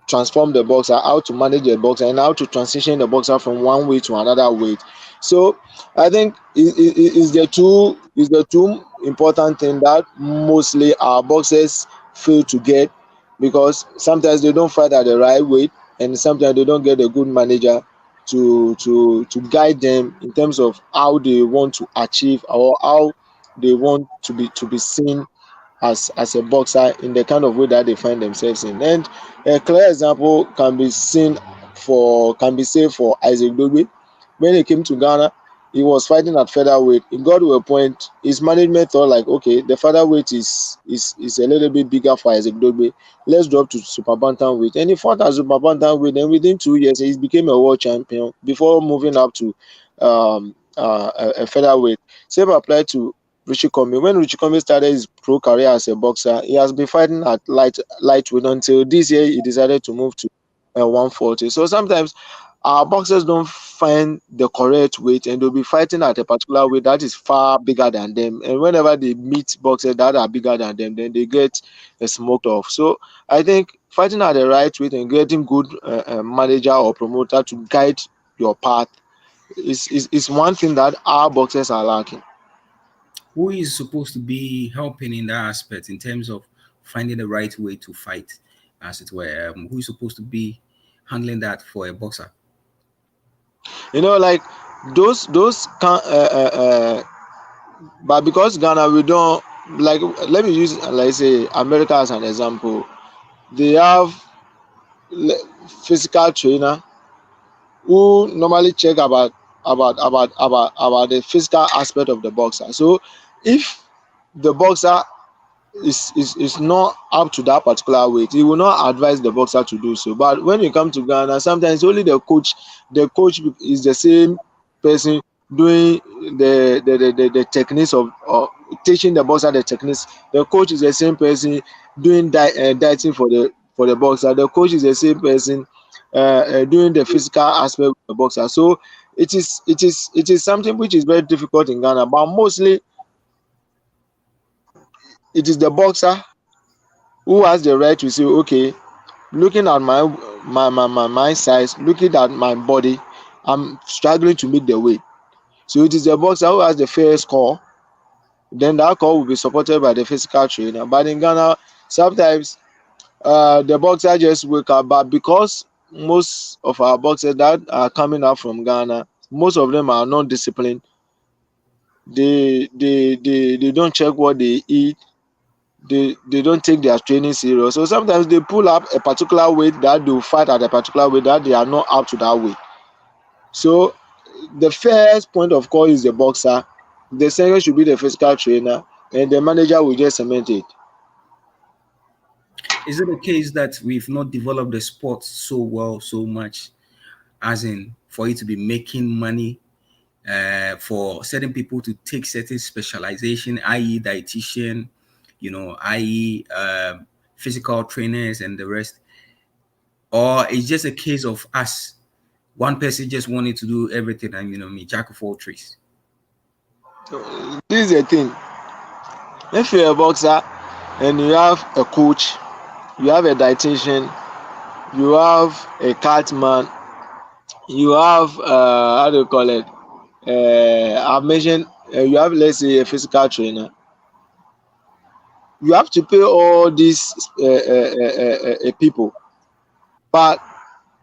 transform the boxer, how to manage the boxer, and how to transition the boxer from one weight to another weight. So I think is the two important thing that mostly our boxers fail to get because sometimes they don't fight at the right weight and sometimes they don't get a good manager to guide them in terms of how they want to achieve or how they want to be seen as a boxer in the kind of way that they find themselves in. And a clear example can be said for Isaac Dogbe. When he came to Ghana, he was fighting at featherweight. He got to a point, his management thought like, okay, the featherweight is a little bit bigger for Isaac Dogbe. Let's drop to super bantamweight. And he fought at super bantamweight, and within 2 years, he became a world champion before moving up to a featherweight. Same applied to Richie Comey. When Richie Comey started his pro career as a boxer, he has been fighting at lightweight until this year he decided to move to 140. So sometimes our boxers don't find the correct weight and they'll be fighting at a particular weight that is far bigger than them. And whenever they meet boxers that are bigger than them, then they get smoked off. So I think fighting at the right weight and getting good manager or promoter to guide your path is one thing that our boxers are lacking. Who is supposed to be helping in that aspect in terms of finding the right way to fight, as it were? Who is supposed to be handling that for a boxer? Like those can but because Ghana we don't like, let me use like say America as an example. They have physical trainer who normally check about the physical aspect of the boxer. So if the boxer is not up to that particular weight, he will not advise the boxer to do so. But when you come to Ghana, sometimes only the coach is the same person doing the techniques of teaching the boxer the techniques. The coach is the same person doing dieting for the boxer. The coach is the same person doing the physical aspect of the boxer. So it is something which is very difficult in Ghana, but mostly it is the boxer who has the right to say, okay, looking at my size, looking at my body, I'm struggling to meet the weight. So it is the boxer who has the first call. Then that call will be supported by the physical trainer. But in Ghana, sometimes the boxer just wake up. But because most of our boxers that are coming out from Ghana, most of them are not disciplined. They don't check what they eat. They don't take their training serious. So sometimes they pull up a particular weight that they'll fight at a particular weight that they are not up to that weight. So the first point of call is the boxer. The second should be the physical trainer, and the manager will just cement it. Is it a case that we've not developed the sport so well, so much, as in for it to be making money, for certain people to take certain specialization, i.e., dietitian, i.e., physical trainers, and the rest? Or it's just a case of us, one person just wanted to do everything and, me, jack of all trades? This is the thing. If you're a boxer and you have a coach, you have a dietitian, you have a cat man, you have how do you call it? I've mentioned you have, let's say, a physical trainer. You have to pay all these people, but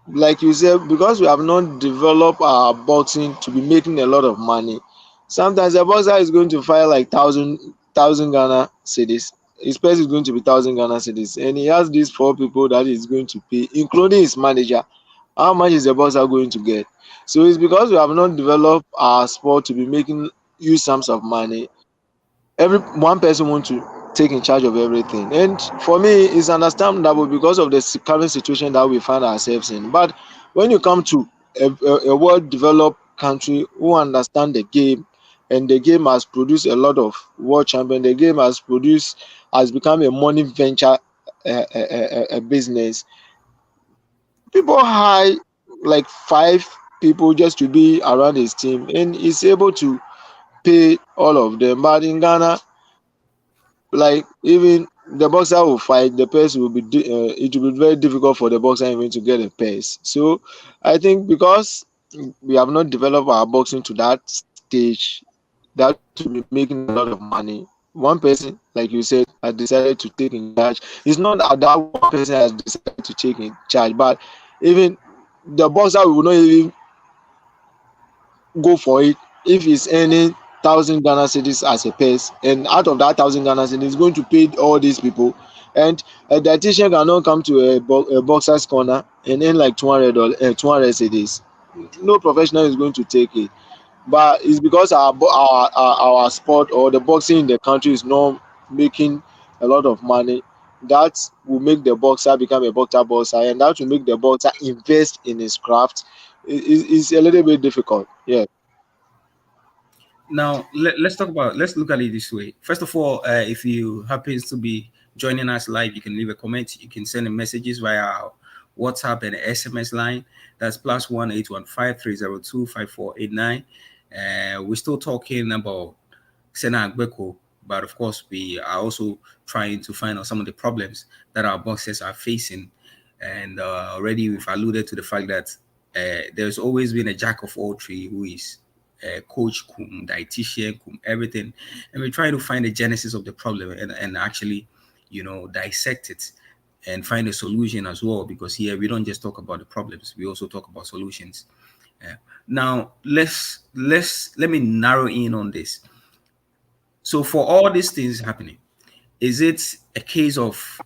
like you said, because we have not developed our boxing to be making a lot of money, sometimes a boxer is going to fight like thousand Ghana cedis. His price is going to be 1,000 Ghana cedis, and he has these four people that he's going to pay, including his manager. How much is the boxer going to get? So it's because we have not developed our sport to be making huge sums of money. Every one person want to take in charge of everything, and for me it's understandable because of the current situation that we find ourselves in. But when you come to a well developed country who understand the game, and the game has produced a lot of world champion, the game has become a money venture, a business. People hire like five people just to be around his team, and he's able to pay all of them. But in Ghana, like even the boxer will fight, the purse will be it will be very difficult for the boxer even to get a purse. So I think because we have not developed our boxing to that stage that will be making a lot of money, one person, like you said, has decided to take in charge. It's not that one person has decided to take in charge, but even the boxer will not even go for it if he's earning 1,000 Ghana cedis as a purse, and out of that 1,000 Ghana cedis, he's going to pay all these people. And a dietitian cannot come to a boxer's corner and earn like 200 cedis. No professional is going to take it. But it's because our sport or the boxing in the country is not making a lot of money. That will make the boxer become a boxer, and that will make the boxer invest in his craft. It's a little bit difficult. Yeah. Now let's look at it this way. First of all, if you happens to be joining us live, you can leave a comment. You can send messages via our WhatsApp and SMS line. That's +1 815 302 5489. We're still talking about Sena Agbeko, but of course we are also trying to find out some of the problems that our boxers are facing. And already we've alluded to the fact that there's always been a jack of all trades who is coach, cum, dietitian, cum, everything. And we're trying to find the genesis of the problem and actually, dissect it and find a solution as well. Because here we don't just talk about the problems, we also talk about solutions. Now let me narrow in on this. So for all these things happening, is it a case of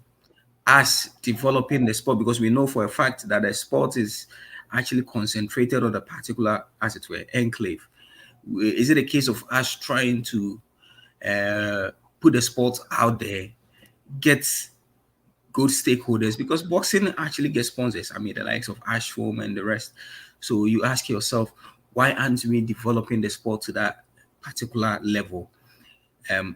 us developing the sport, because we know for a fact that the sport is actually concentrated on a particular, as it were, enclave? Is it a case of us trying to put the sport out there, get good stakeholders? Because boxing actually gets sponsors. I mean, the likes of Ashform and the rest. So you ask yourself, why aren't we developing the sport to that particular level?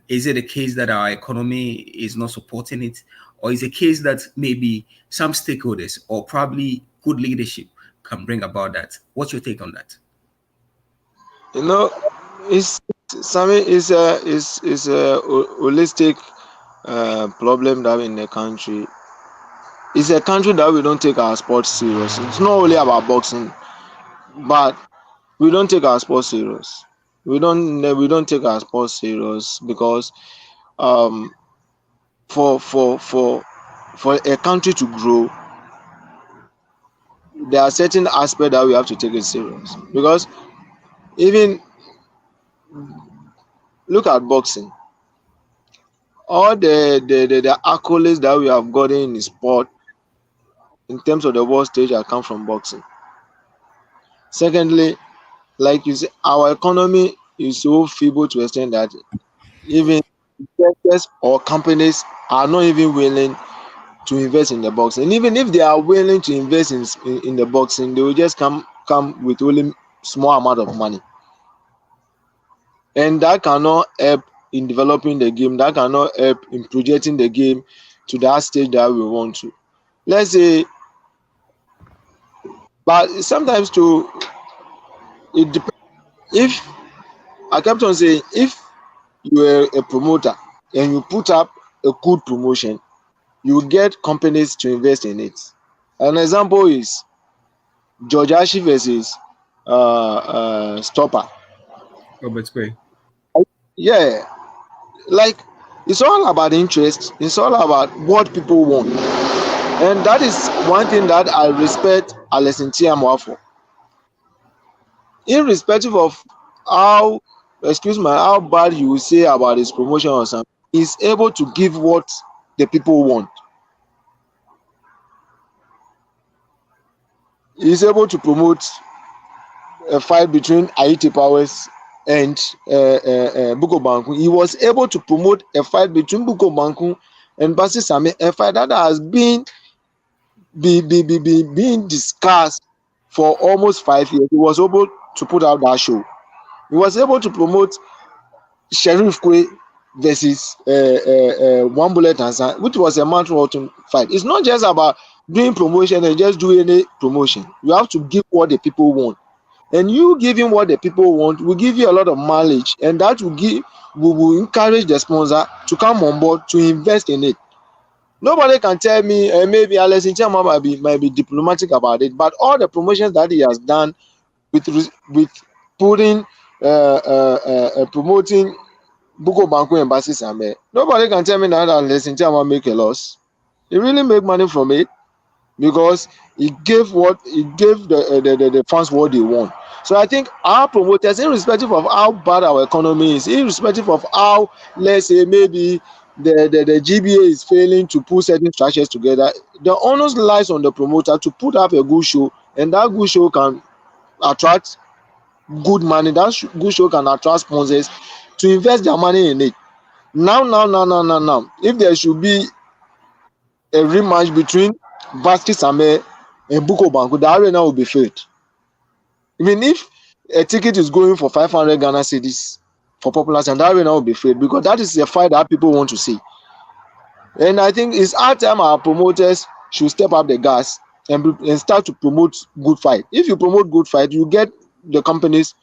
Is it a case that our economy is not supporting it, or is it a case that maybe some stakeholders or probably good leadership can bring about that? What's your take on that? You know, it's something is a holistic problem that we in the country. It's a country that we don't take our sports serious. It's not only about boxing, but we don't take our sports serious. We don't take our sports serious because um for for for for a country to grow, there are certain aspects that we have to take it serious. Because even look at boxing, all the accolades that we have gotten in sport in terms of the world stage have come from boxing. Secondly, like you say, our economy is so feeble to extend that even investors or companies are not even willing to invest in the boxing. And even if they are willing to invest in the boxing, they will just come with only small amount of money, and that cannot help in developing the game. That cannot help in projecting the game to that stage that we want to. Let's say, but sometimes too, it depends. If I kept on saying, if you are a promoter and you put up a good promotion, you get companies to invest in it. An example is George Ashi versus Stopper. Robert Square. Yeah, like it's all about interest. It's all about what people want, and that is one thing that I respect Alison Tiamwa for. Irrespective of how, excuse me, how bad you will say about his promotion or something, he's able to give what the people want. He's able to promote a fight between Haiti Powers and Buko Banku. He was able to promote a fight between Buko Banku and Basi Same, a fight that has been discussed for almost 5 years. He was able to put out that show. He was able to promote Sheriff Kwe versus One Bullet Hansan, which was a mouth-watering fight. It's not just about doing promotion and just doing any promotion. You have to give what the people want. And you giving what the people want will give you a lot of mileage, and that will encourage the sponsor to come on board to invest in it. Nobody can tell me, maybe Alison Chama might be diplomatic about it, but all the promotions that he has done with putting promoting Buko Banku and Basi Same, nobody can tell me that Alison Chama make a loss. He really make money from it because he gave the fans what they want. So I think our promoters, irrespective of how bad our economy is, irrespective of how, let's say, maybe the GBA is failing to put certain structures together, the onus lies on the promoter to put up a good show, and that good show can attract good money. That good show can attract sponsors to invest their money in it. Now, if there should be a rematch between Vasky Same and Buko Banku, the arena will be filled. Even if a ticket is going for 500 Ghana cedis, for populace, and that arena will be filled because that is a fight that people want to see. And I think it's our time our promoters should step up the gas and start to promote good fight. If you promote good fight, you get the companies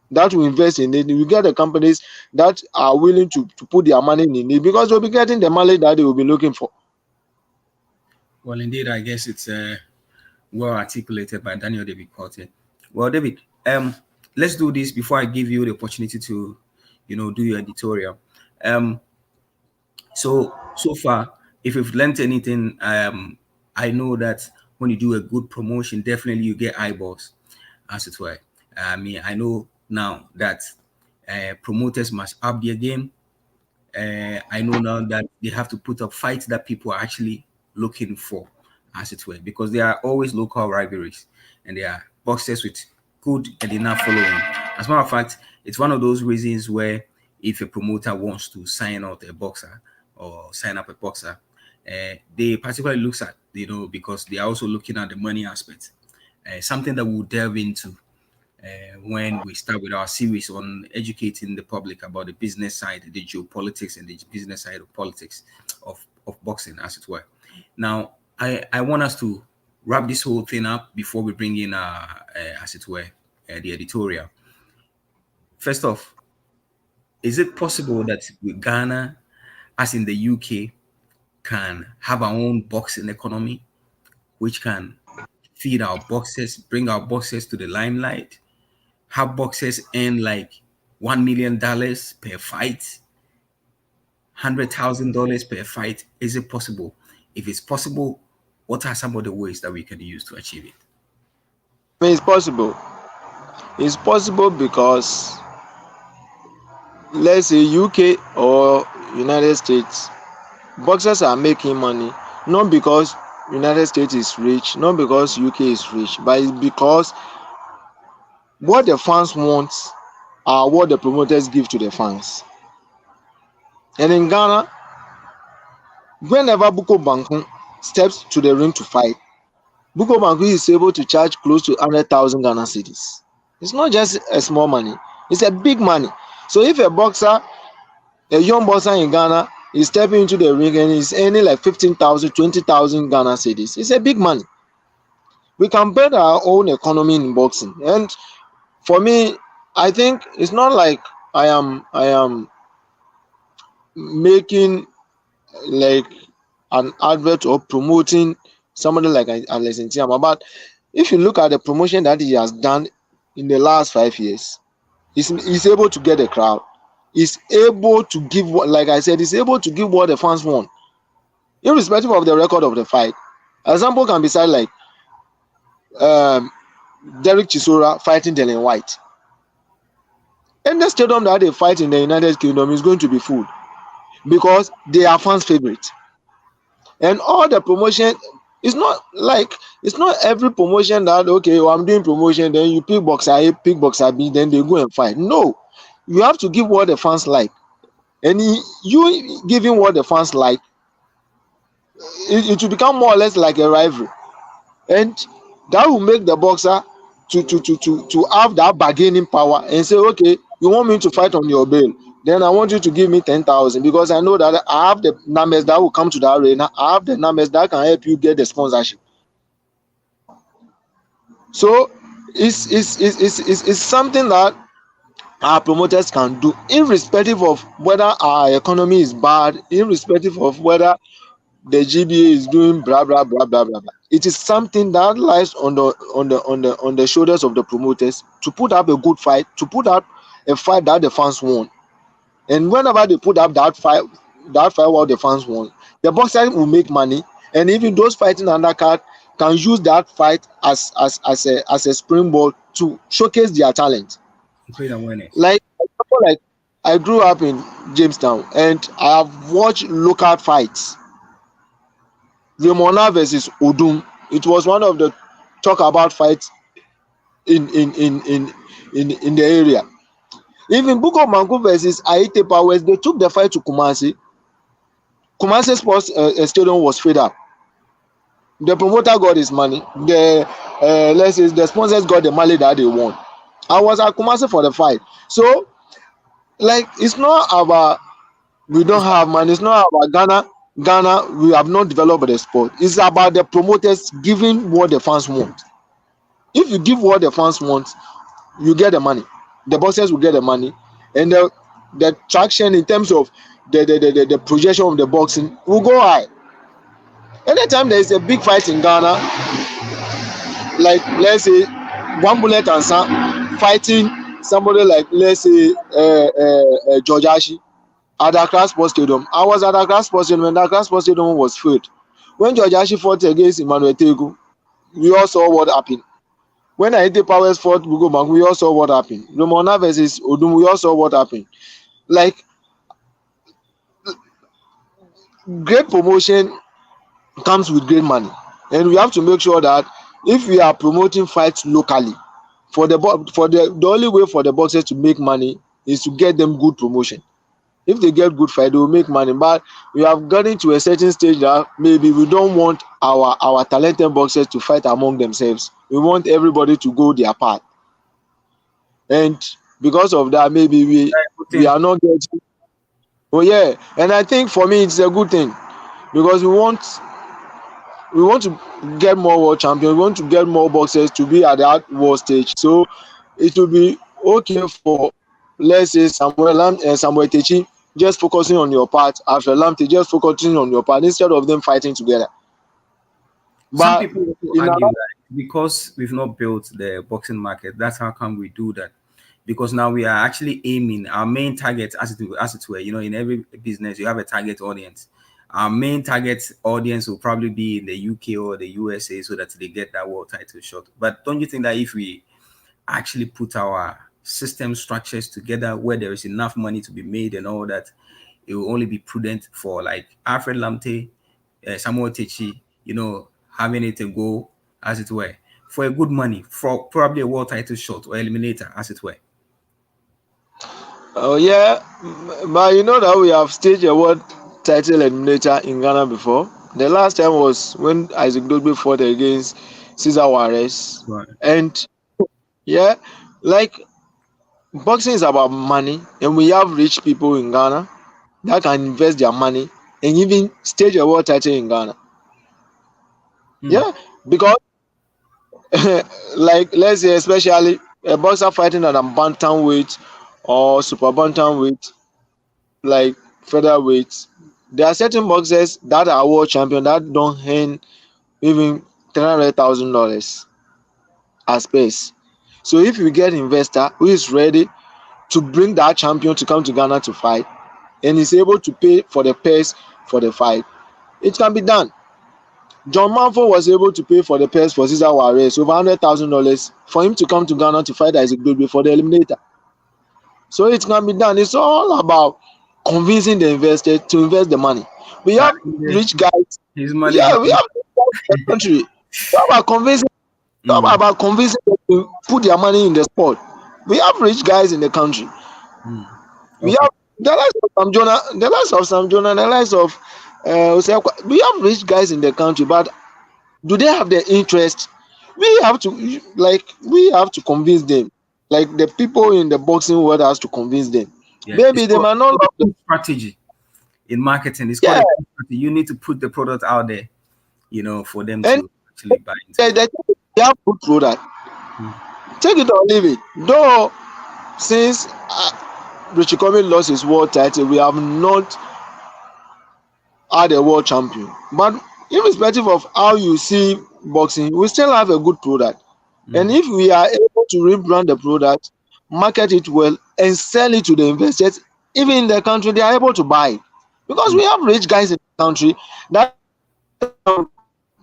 that will invest in it. You get the companies that are willing to put their money in it because they'll be getting the money that they will be looking for. Well, indeed, I guess it's well articulated by Daniel David Corte. Well, David, let's do this before I give you the opportunity to, do your editorial. So far, if you've learned anything, I know that when you do a good promotion, definitely you get eyeballs, as it were. I mean, I know now that promoters must up their game. I know now that they have to put up fights that people are actually looking for, as it were, because there are always local rivalries and there are boxers with good and enough following. As a matter of fact, it's one of those reasons where if a promoter wants to sign out a boxer or sign up a boxer, they particularly looks at, because they are also looking at the money aspect, something that we'll delve into when we start with our series on educating the public about the business side, the geopolitics, and the business side of politics of boxing, as it were. Now, I want us to wrap this whole thing up before we bring in, as it were, the editorial. First off, is it possible that Ghana, as in the UK, can have our own boxing economy, which can feed our boxers, bring our boxers to the limelight, have boxers earn like $1 million per fight, $100,000 per fight? Is it possible? If it's possible, what are some of the ways that we can use to achieve it? I mean, it's possible. It's possible because, let's say, UK or United States, boxers are making money not because United States is rich, not because UK is rich, but it's because what the fans want are what the promoters give to the fans. And in Ghana, whenever Buko Banku steps to the ring to fight, Buko Banku is able to charge close to 100,000 Ghana cedis. It's not just a small money, it's a big money. So if a young boxer in Ghana is stepping into the ring and is earning like 15,000, 20,000 Ghana cedis, it's a big money. We can build our own economy in boxing. And for me, I think it's not like I am making like an advert or promoting somebody like Alex Ntiama, but if you look at the promotion that he has done in the last 5 years, he's able to get a crowd. He's able to give what, like I said, he's able to give what the fans want, irrespective of the record of the fight. Example can be said like Derek Chisora fighting Dylan White. And the stadium that they fight in the United Kingdom is going to be full because they are fans' favorite. And all the promotion, it's not every promotion that, okay, well, I'm doing promotion, then you pick boxer A, pick boxer B, then they go and fight. No, you have to give what the fans like. And you giving what the fans like, it will become more or less like a rivalry. And that will make the boxer to have that bargaining power and say, okay, you want me to fight on your bail, then I want you to give me 10,000 because I know that I have the numbers that will come to the arena. I have the numbers that can help you get the sponsorship. So it's something that our promoters can do, irrespective of whether our economy is bad, irrespective of whether the GBA is doing blah blah blah blah blah blah. It is something that lies on the shoulders of the promoters to put up a good fight, to put up a fight that the fans want. And whenever they put up that fight what the fans want, the boxer will make money, and even those fighting undercard can use that fight as a springboard to showcase their talent. Great awareness. Like I grew up in Jamestown, and I have watched local fights. Remona versus Odum. It was one of the talk about fights in the area. Even Buko Manku versus Aite Powers, they took the fight to Kumasi. Kumasi Sports Stadium was fed up. The promoter got his money. The sponsors got the money that they want. I was at Kumasi for the fight. So like it's not about we don't It's have money. It's not about Ghana. Ghana, we have not developed the sport. It's about the promoters giving what the fans want. If you give what the fans want, you get the money. The boxers will get the money, and the traction in terms of the projection of the boxing will go high. Anytime there is a big fight in Ghana, like let's say one bullet and some fighting somebody like let's say George Ashi at Accra Sports Stadium. I was at Accra Sports Stadium when Accra Sports Stadium was filled. When George Ashi fought against Emmanuel Tegu, we all saw what happened. When Aite Powers fought Bugo Bank, we all saw what happened. Romana versus Odum, we all saw what happened. Like great promotion comes with great money, and we have to make sure that if we are promoting fights locally, the only way for the boxers to make money is to get them good promotion. If they get good fight, they will make money. But we have gotten to a certain stage that maybe we don't want our talented boxers to fight among themselves. We want everybody to go their part, and because of that, maybe we thing. are not getting. Oh yeah, and I think for me it's a good thing because we want to get more world champions. We want to get more boxers to be at that world stage. So it will be okay for let's say Samuel Techi just focusing on your part, after Lamte just focusing on your part instead of them fighting together. Some But people also in argue our, that because we've not built the boxing market, that's how come we do that. Because now we are actually aiming our main target, as it were. You know, in every business, you have a target audience. Our main target audience will probably be in the UK or the USA, so that they get that world title shot. But don't you think that if we actually put our system structures together where there is enough money to be made and all that, it will only be prudent for like Alfred Lamte, Samuel Techi, having it a go, as it were, for a good money, for probably a world title shot or eliminator, as it were. oh yeah, but you know that we have staged a world title eliminator in Ghana before. The last time was when Isaac Dogbe fought against Cesar Juarez, Right. and yeah, like boxing is about money, and we have rich people in Ghana that can invest their money and even stage a world title in Ghana. Hmm. Yeah, because like let's say especially a boxer fighting at a bantamweight or super bantamweight, like featherweight, there are certain boxers that are world champion that don't earn even $300,000 as space. So if you get investor who is ready to bring that champion to come to Ghana to fight and is able to pay for the purse for the fight, it can be done. John Manford was able to pay for the purse for Cesar Juarez over $100,000 for him to come to Ghana to fight Isaac Dogbe for the eliminator. So it can be done. It's all about convincing the investor to invest the money. We But have rich guys. his money is Yeah, not. we have rich guys in the country. It's Mm, about convincing them to put their money in the sport. We have rich guys in the country. mm. We Okay. have the likes of Sam Jonah, the likes of we have rich guys in the country, but do they have the interest? We have to convince them. Like the people in the boxing world has to convince them. Yeah, Maybe they might not called a love them. good strategy in marketing. It's called Yeah, a good strategy. You need to put the product out there, for them and to actually buy into it. they have good product. Mm. Take it or leave it. Though since Richie Cummings lost his world title, we have not had a world champion. But irrespective of how you see boxing, we still have a good product. And Mm. if we are able to rebrand the product, market it well, and sell it to the investors, even in the country, they are able to buy it. Because Mm. we have rich guys in the country that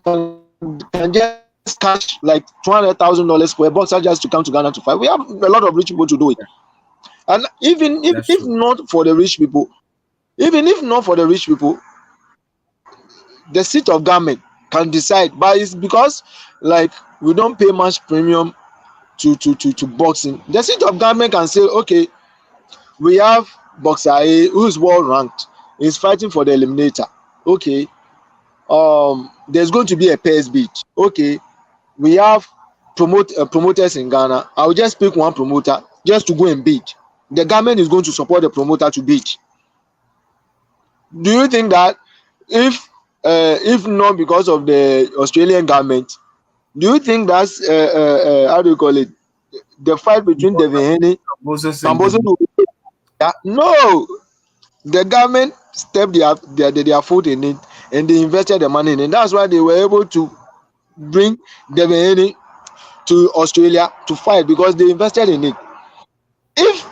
can just cash like $200,000 for a boxer just to come to Ghana to fight. We have a lot of rich people to do it. And even if, That's if true. not for the rich people, even if not for the rich people, the seat of government can decide. But it's because like we don't pay much premium to boxing. The seat of government can say, okay, we have boxer A who is world ranked, is fighting for the eliminator. Okay, there's going to be a pairs bid. Okay, we have promoters in Ghana. I will just pick one promoter just to go and bid. the government is going to support the promoter to bid. Do you think that if not because of the Australian government, do you think that's how do you call it, the fight between Devin Haney Also and send Bozo? them. No, the government stepped their foot in it and they invested the money in it. That's why they were able to bring Devin Haney to Australia to fight, because they invested in it. If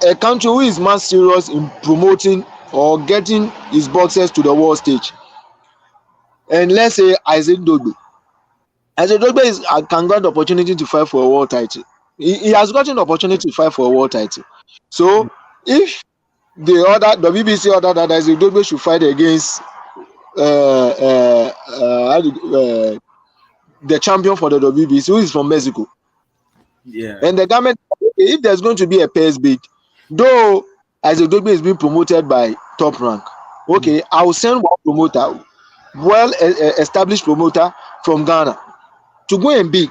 a country who is more serious in promoting or getting his boxers to the world stage, and let's say Isaac Dogbe can get the opportunity to fight for a world title. He has gotten the opportunity to fight for a world title. So if the BBC ordered that Isaac Dogbe should fight against the champion for the WBC, who is from Mexico, Yeah. and the government, if there's going to be a pairs bid, though Isaac Dogbe is being promoted by Top Rank, okay, I will send one promoter, established promoter from Ghana, to go and bid.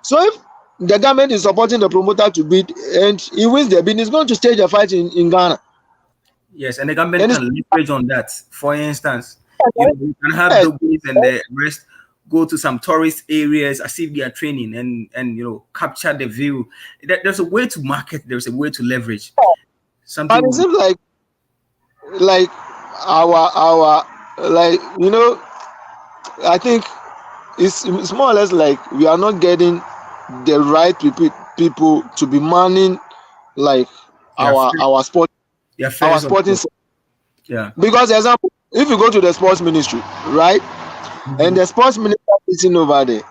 So if the government is supporting the promoter to bid and he wins the bid, he's going to stage a fight in Ghana. Yes, and the government And it's, can leverage on that. For instance, you can have the boys and the rest go to some tourist areas as if they are training and capture the view. There's a way to market. There's a way to leverage something. and it seems like our I think it's more or less like we are not getting the right people to be manning like our sport Yeah, our sporting. Yeah. Because example, if you go to the sports ministry, right, and the sports minister is sitting over there,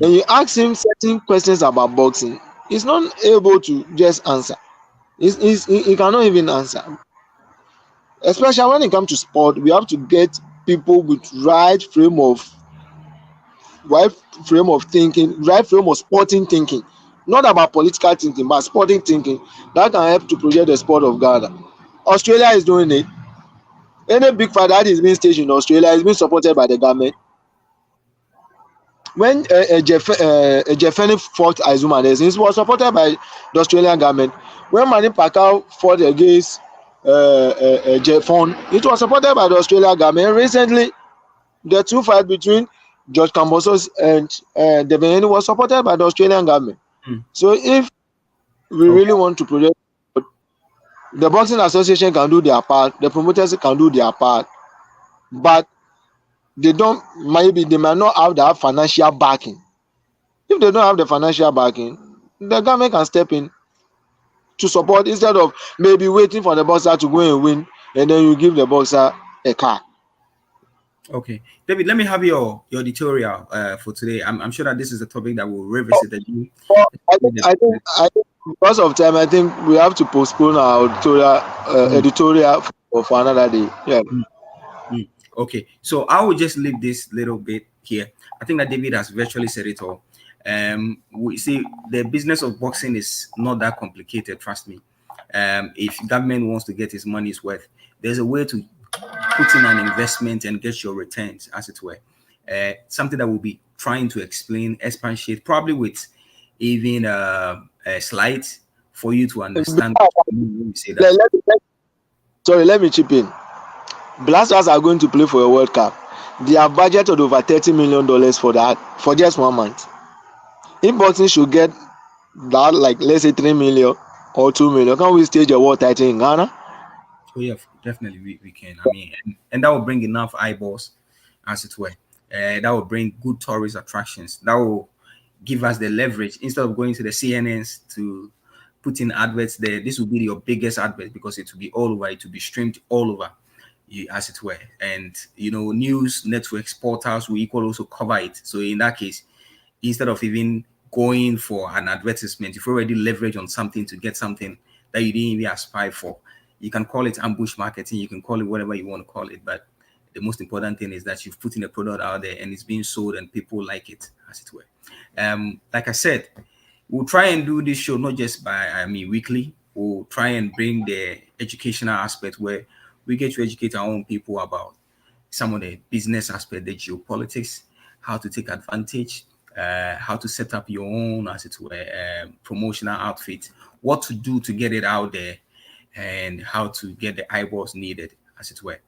and you ask him certain questions about boxing, he's not able to just answer. He cannot even answer. Especially when it comes to sport, we have to get people with right frame of thinking, right frame of sporting thinking, not about political thinking, but sporting thinking that can help to project the sport of Ghana. Australia is doing it. Any big fight that is being staged in Australia is being supported by the government. When Jeffrey fought Azuma, it was supported by the Australian government. When Manny Pacquiao fought against Jeffon, it was supported by the Australian government. Recently, the two fight between George Kambosos and Devin Haney was supported by the Australian government. So if we really want to project, the Boxing Association can do their part, the promoters can do their part, but they might not have that financial backing. If they don't have the financial backing, the government can step in to support, instead of maybe waiting for the boxer to go and win and then you give the boxer a car. Okay, David, let me have your editorial for today. I'm sure that this is a topic that we'll revisit again. I think because of time, I think we have to postpone our editorial for another day. Yeah. Okay, so I will just leave this little bit here. I think that David has virtually said it all. We see the business of boxing is not that complicated. Trust me. If government wants to get his money's worth, there's a way to put in an investment and get your returns, as it were. Something that we'll be trying to explain, expatiate, probably with even a slide for you to understand. When we say that. Let me chip in. Blasters are going to play for a World Cup. They have budgeted over $30 million for that, for just 1 month. If boxing should get that, like let's say 3 million or 2 million, can we stage a world title in Ghana? Oh yeah, definitely we can. I mean, and that will bring enough eyeballs, as it were. That will bring good tourist attractions. That will give us the leverage instead of going to the CNNs to put in adverts there. This will be your biggest advert because it will be all over. It will be streamed all over, as it were. And news networks, portals will equally also cover it. So in that case, instead of even going for an advertisement, you've already leveraged on something to get something that you didn't even aspire for. You can call it ambush marketing, you can call it whatever you want to call it, but the most important thing is that you've put in a product out there and it's being sold and people like it, as it were. Like I said, we'll try and do this show not just weekly. We'll try and bring the educational aspect where we get to educate our own people about some of the business aspect, the geopolitics, how to take advantage, how to set up your own, as it were, promotional outfit, what to do to get it out there, and how to get the eyeballs needed, as it were.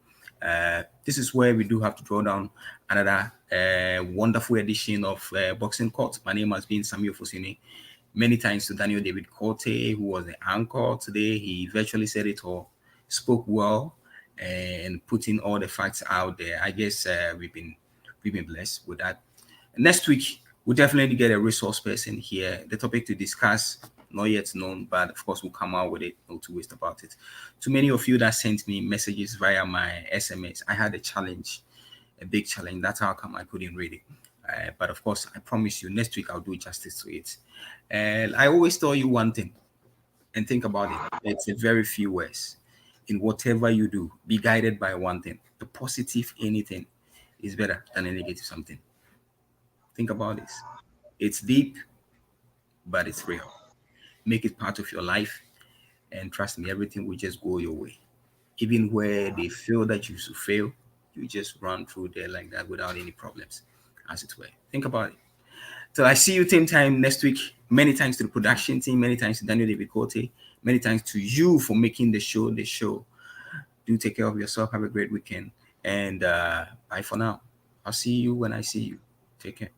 This is where we do have to draw down another wonderful edition of Boxing Court. My name has been Samuel Fusini. Many thanks to Daniel David Corte, who was the anchor today. He virtually said it all, spoke well, and putting all the facts out there. I guess we've been blessed with that. Next week, we'll definitely get a resource person here. The topic to discuss, not yet known, but of course, we'll come out with it. No two ways about it. To many of you that sent me messages via my SMS, I had a challenge, a big challenge. That's how come I couldn't read it. But of course, I promise you, next week I'll do justice to it. And I always tell you one thing, and think about it. It's a very few words. In whatever you do, be guided by one thing. The positive anything is better than a negative something. Think about this. It's deep, but it's real. Make it part of your life, and trust me, everything will just go your way. Even where they feel that you should fail, you just run through there like that without any problems, as it were. Think about it. So I see you same time next week. Many thanks to the production team. Many thanks to Daniel David Cote. Many thanks to you for making the show the show. Do take care of yourself. Have a great weekend. And bye for now. I'll see you when I see you. Take care.